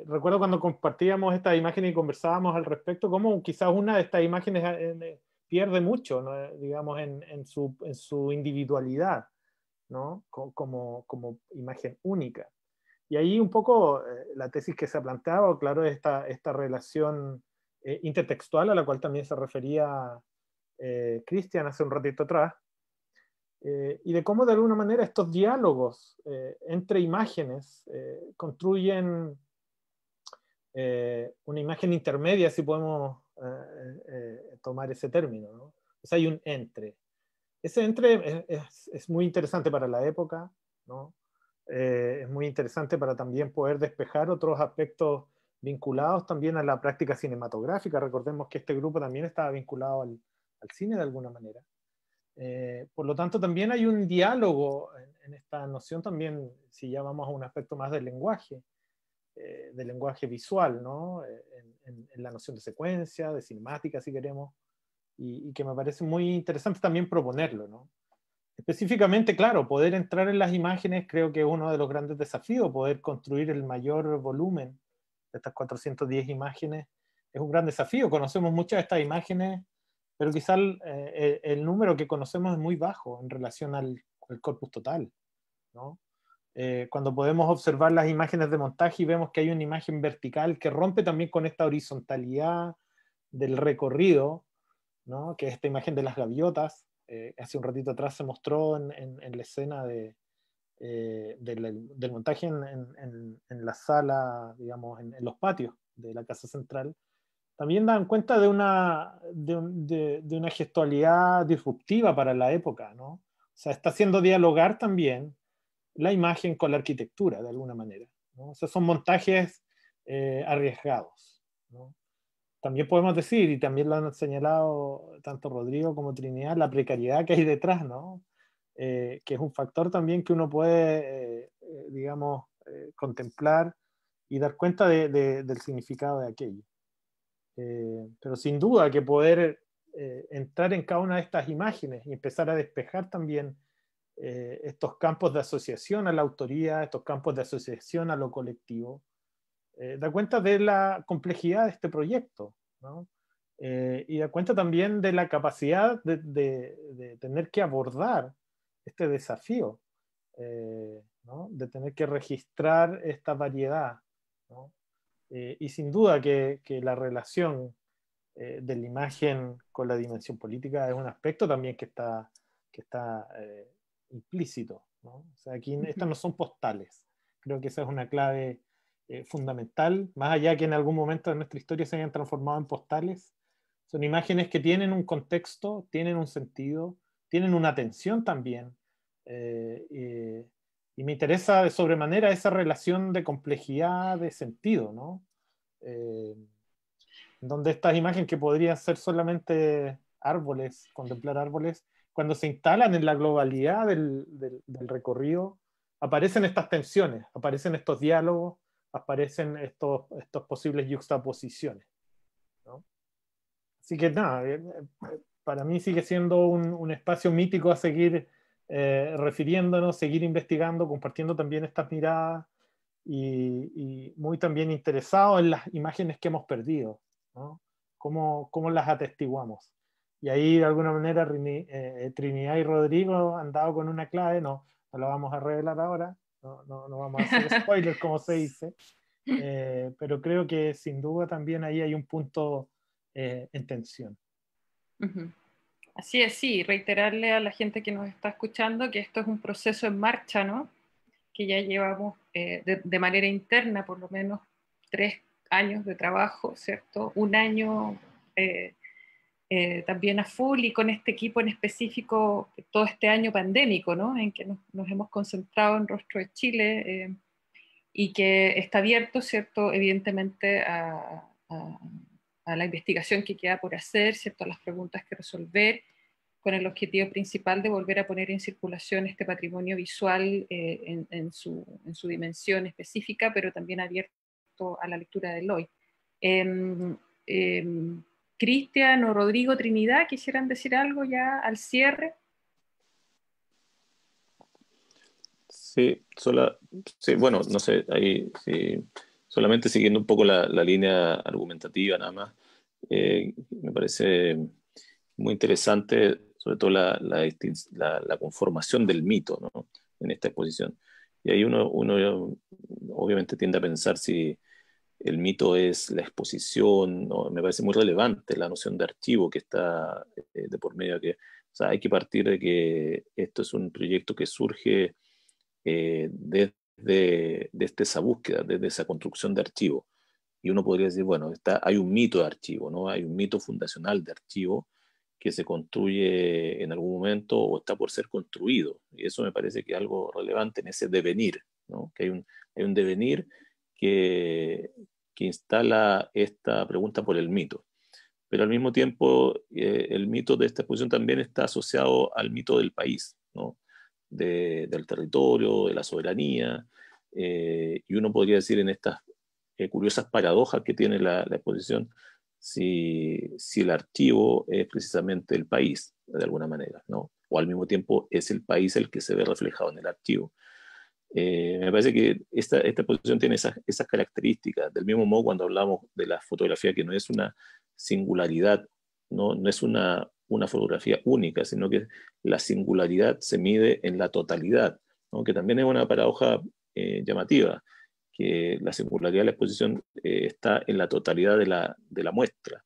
Recuerdo cuando compartíamos esta imagen y conversábamos al respecto, cómo quizás una de estas imágenes pierde mucho, ¿no? Digamos, en su individualidad, ¿no? Como imagen única. Y ahí un poco la tesis que se ha planteado, claro, es esta relación intertextual a la cual también se refería Cristian hace un ratito atrás, y de cómo de alguna manera estos diálogos entre imágenes construyen una imagen intermedia, si podemos tomar ese término, ¿no? O sea, hay un entre. Ese entre es muy interesante para la época, ¿no? Es muy interesante para también poder despejar otros aspectos vinculados también a la práctica cinematográfica. Recordemos que este grupo también estaba vinculado al cine de alguna manera. Por lo tanto, también hay un diálogo en esta noción también, si ya vamos a un aspecto más del lenguaje visual, ¿no? En la noción de secuencia, de cinemática, si queremos, y que me parece muy interesante también proponerlo, ¿no? Específicamente, claro, poder entrar en las imágenes creo que es uno de los grandes desafíos, poder construir el mayor volumen de estas 410 imágenes es un gran desafío. Conocemos muchas de estas imágenes, pero quizá el número que conocemos es muy bajo en relación al corpus total, ¿no? Cuando podemos observar las imágenes de montaje y vemos que hay una imagen vertical que rompe también con esta horizontalidad del recorrido, ¿no? Que es esta imagen de las gaviotas. Hace un ratito atrás se mostró en la escena del montaje en la sala, digamos, en los patios de la Casa Central. También dan cuenta de una gestualidad disruptiva para la época, ¿no? O sea, está haciendo dialogar también la imagen con la arquitectura, de alguna manera, ¿no? O sea, son montajes arriesgados, ¿no? También podemos decir, y también lo han señalado tanto Rodrigo como Trinidad, la precariedad que hay detrás, ¿no? Que es un factor también que uno puede, digamos, contemplar y dar cuenta del significado de aquello. Pero sin duda que poder entrar en cada una de estas imágenes y empezar a despejar también estos campos de asociación a la autoría, estos campos de asociación a lo colectivo, da cuenta de la complejidad de este proyecto, ¿no? Y da cuenta también de la capacidad de tener que abordar este desafío, ¿no? De tener que registrar esta variedad, ¿no? Y sin duda que la relación de la imagen con la dimensión política es un aspecto también que está implícito, ¿no? O sea, aquí estas no son postales. Creo que esa es una clave fundamental, más allá que en algún momento de nuestra historia se hayan transformado en postales, Son imágenes que tienen un contexto, tienen un sentido, tienen una tensión también. Y me interesa de sobremanera esa relación de complejidad, de sentido, ¿no? Donde estas imágenes que podrían ser solamente árboles, contemplar árboles, cuando se instalan en la globalidad del recorrido, aparecen estas tensiones, aparecen estos diálogos, aparecen estos posibles yuxtaposiciones, ¿no? Así que nada, para mí sigue siendo un espacio mítico a seguir refiriéndonos, seguir investigando, compartiendo también estas miradas y muy también interesado en las imágenes que hemos perdido, ¿no? Cómo las atestiguamos. Y ahí de alguna manera Trinidad y Rodrigo han dado con una clave, no la vamos a revelar ahora, no vamos a hacer spoilers como se dice, pero creo que sin duda también ahí hay un punto en tensión. Uh-huh. Así es, sí, reiterarle a la gente que nos está escuchando que esto es un proceso en marcha, ¿no? Que ya llevamos de manera interna por lo menos 3 años de trabajo, ¿cierto? Un año también a full y con este equipo en específico todo este año pandémico, ¿no? En que nos hemos concentrado en Rostro de Chile y que está abierto, ¿cierto? Evidentemente a la investigación que queda por hacer, ¿cierto? A las preguntas que resolver, con el objetivo principal de volver a poner en circulación este patrimonio visual en su dimensión específica, pero también abierto a la lectura del hoy. Cristian o Rodrigo, Trinidad, ¿quisieran decir algo ya al cierre? Sí, sí, bueno, no sé, ahí sí, solamente siguiendo un poco la línea argumentativa nada más, me parece muy interesante, sobre todo la conformación del mito, ¿no? En esta exposición. Y ahí uno obviamente tiende a pensar si el mito es la exposición, ¿no? Me parece muy relevante la noción de archivo que está de por medio, que, o sea, hay que partir de que esto es un proyecto que surge desde esa búsqueda, desde esa construcción de archivo. Y uno podría decir, bueno, hay un mito de archivo, ¿no? Hay un mito fundacional de archivo que se construye en algún momento o está por ser construido. Y eso me parece que es algo relevante en ese devenir, ¿no? Que hay un devenir que instala esta pregunta por el mito. Pero al mismo tiempo, el mito de esta exposición también está asociado al mito del país, ¿no? Del territorio, de la soberanía, y uno podría decir en estas curiosas paradojas que tiene la exposición, si el archivo es precisamente el país, de alguna manera, ¿no? O al mismo tiempo es el país el que se ve reflejado en el archivo. Me parece que esta exposición tiene esas características, del mismo modo cuando hablamos de la fotografía, que no es una singularidad, no es una fotografía única, sino que la singularidad se mide en la totalidad, ¿no? Que también es una paradoja llamativa, que la singularidad de la exposición está en la totalidad de la muestra.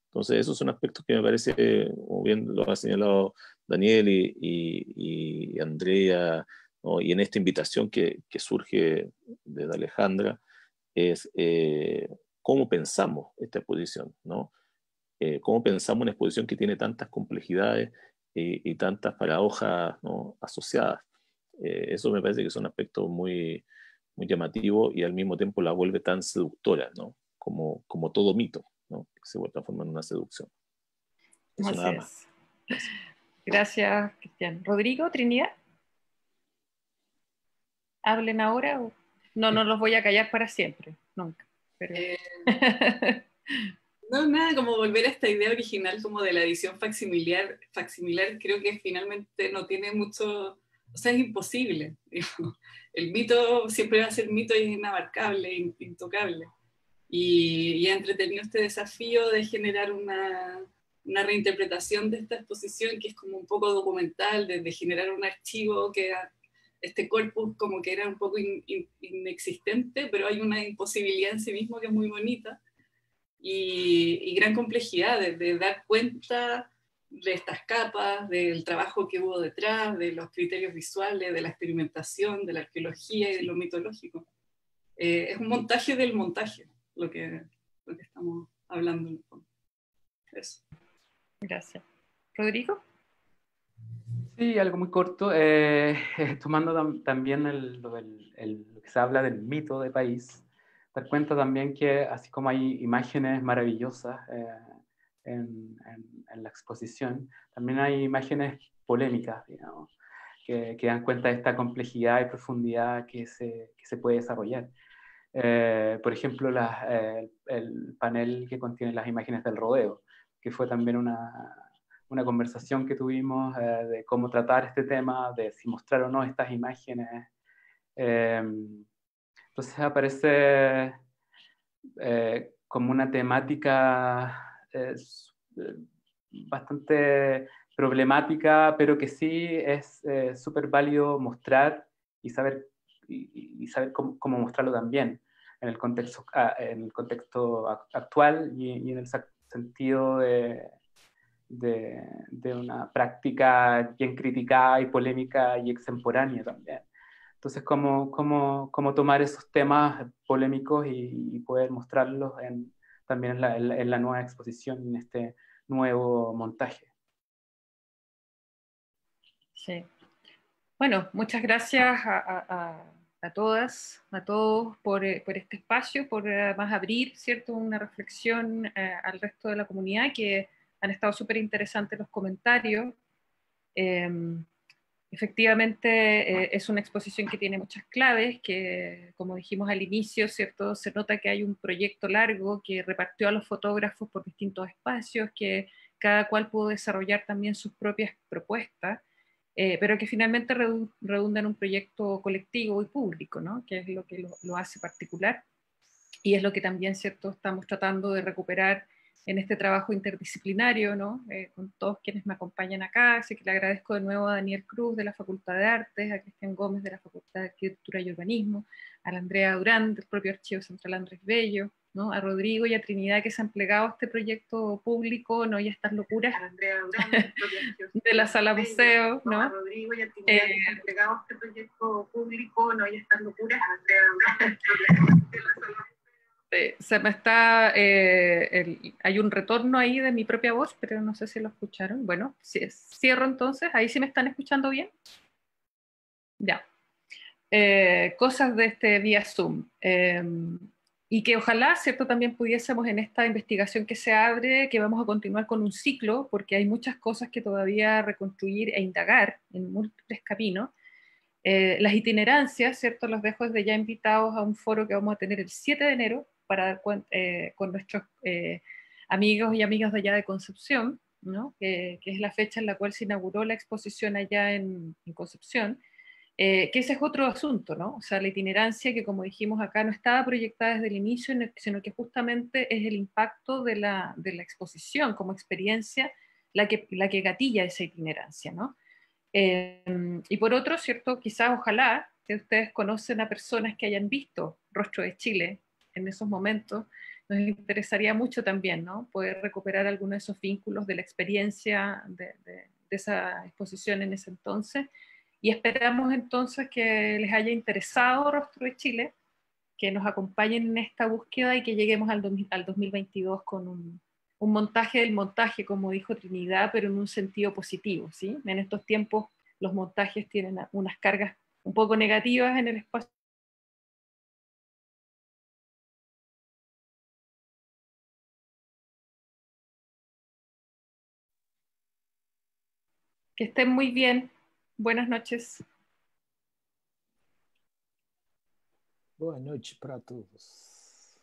Entonces, esos son aspectos que me parece, como bien lo ha señalado Daniel y Andrea, ¿no? Y en esta invitación que surge desde Alejandra, es cómo pensamos esta exposición, ¿no? Cómo pensamos una exposición que tiene tantas complejidades y tantas paradojas, ¿no? Asociadas. Eso me parece que son aspectos muy, muy llamativos y al mismo tiempo la vuelve tan seductora, ¿no? Como todo mito, ¿no? Que se transforma en una seducción. Eso Así nada más. es. Gracias. Gracias, Cristian. Rodrigo, Trinidad, hablen ahora o no los voy a callar para siempre, nunca. Pero... No, nada, como volver a esta idea original como de la edición facsimilar, creo que finalmente no tiene mucho, o sea, es imposible. Digamos. El mito siempre va a ser mito y es inabarcable, intocable. Y ha entretenido este desafío de generar una reinterpretación de esta exposición que es como un poco documental, de generar un archivo que este corpus como que era un poco inexistente, pero hay una imposibilidad en sí mismo que es muy bonita. Y gran complejidad de dar cuenta de estas capas, del trabajo que hubo detrás, de los criterios visuales, de la experimentación, de la arqueología y de lo mitológico. Es un montaje del montaje lo que estamos hablando en el fondo. Eso. Gracias. ¿Rodrigo? Sí, algo muy corto. Tomando también lo que se habla del mito de país, dar cuenta también que así como hay imágenes maravillosas en la exposición, también hay imágenes polémicas, digamos, que dan cuenta de esta complejidad y profundidad que se puede desarrollar. Por ejemplo, el panel que contiene las imágenes del rodeo, que fue también una conversación que tuvimos de cómo tratar este tema, de si mostrar o no estas imágenes. Entonces aparece como una temática bastante problemática, pero que sí es súper válido mostrar y saber, y saber cómo mostrarlo también en el contexto actual y en el sentido de una práctica bien criticada y polémica y extemporánea también. Entonces, cómo tomar esos temas polémicos y poder mostrarlos también en la nueva exposición, en este nuevo montaje. Sí. Bueno, muchas gracias a todas, a todos por este espacio, por además abrir, ¿cierto?, una reflexión al resto de la comunidad, que han estado súper interesantes los comentarios. Efectivamente, es una exposición que tiene muchas claves, que como dijimos al inicio, ¿cierto?, se nota que hay un proyecto largo que repartió a los fotógrafos por distintos espacios, que cada cual pudo desarrollar también sus propias propuestas, pero que finalmente redunda en un proyecto colectivo y público, ¿no?, que es lo que lo hace particular, y es lo que también, ¿cierto?, estamos tratando de recuperar en este trabajo interdisciplinario, ¿no? Con todos quienes me acompañan acá, así que le agradezco de nuevo a Daniel Cruz de la Facultad de Artes, a Cristian Gómez de la Facultad de Arquitectura y Urbanismo, a la Andrea Durán del propio Archivo Central Andrés Bello, ¿no?, a Rodrigo y a Trinidad que se han plegado a este proyecto público, ¿no?, y a estas locuras de la sala museo, ¿no? A Rodrigo y a Trinidad que se han plegado a este proyecto público, ¿no?, y a estas locuras de la sala museo. Se me está, hay un retorno ahí de mi propia voz, pero no sé si lo escucharon. Bueno, cierro entonces, ahí sí me están escuchando bien. Ya. Cosas de este vía Zoom. Y que ojalá, ¿cierto?, también pudiésemos en esta investigación que se abre, que vamos a continuar con un ciclo, porque hay muchas cosas que todavía reconstruir e indagar en múltiples caminos. Las itinerancias, ¿cierto?, los dejo desde ya invitados a un foro que vamos a tener el 7 de enero para, con nuestros amigos y amigas de allá de Concepción, ¿no?, que es la fecha en la cual se inauguró la exposición allá en Concepción, que ese es otro asunto, ¿no? O sea, la itinerancia que, como dijimos acá, no estaba proyectada desde el inicio, sino que justamente es el impacto de la exposición como experiencia la que gatilla esa itinerancia, ¿no? Y por otro, ¿cierto? Quizás, ojalá, que ustedes conocen a personas que hayan visto Rostro de Chile en esos momentos, nos interesaría mucho también, ¿no?, poder recuperar algunos de esos vínculos de la experiencia de esa exposición en ese entonces, y esperamos entonces que les haya interesado Rostro de Chile, que nos acompañen en esta búsqueda y que lleguemos al 2022 con un montaje del montaje, como dijo Trinidad, pero en un sentido positivo, ¿sí? En estos tiempos los montajes tienen unas cargas un poco negativas en el espacio. Que estén muy bien. Buenas noches. Boa noite para todos.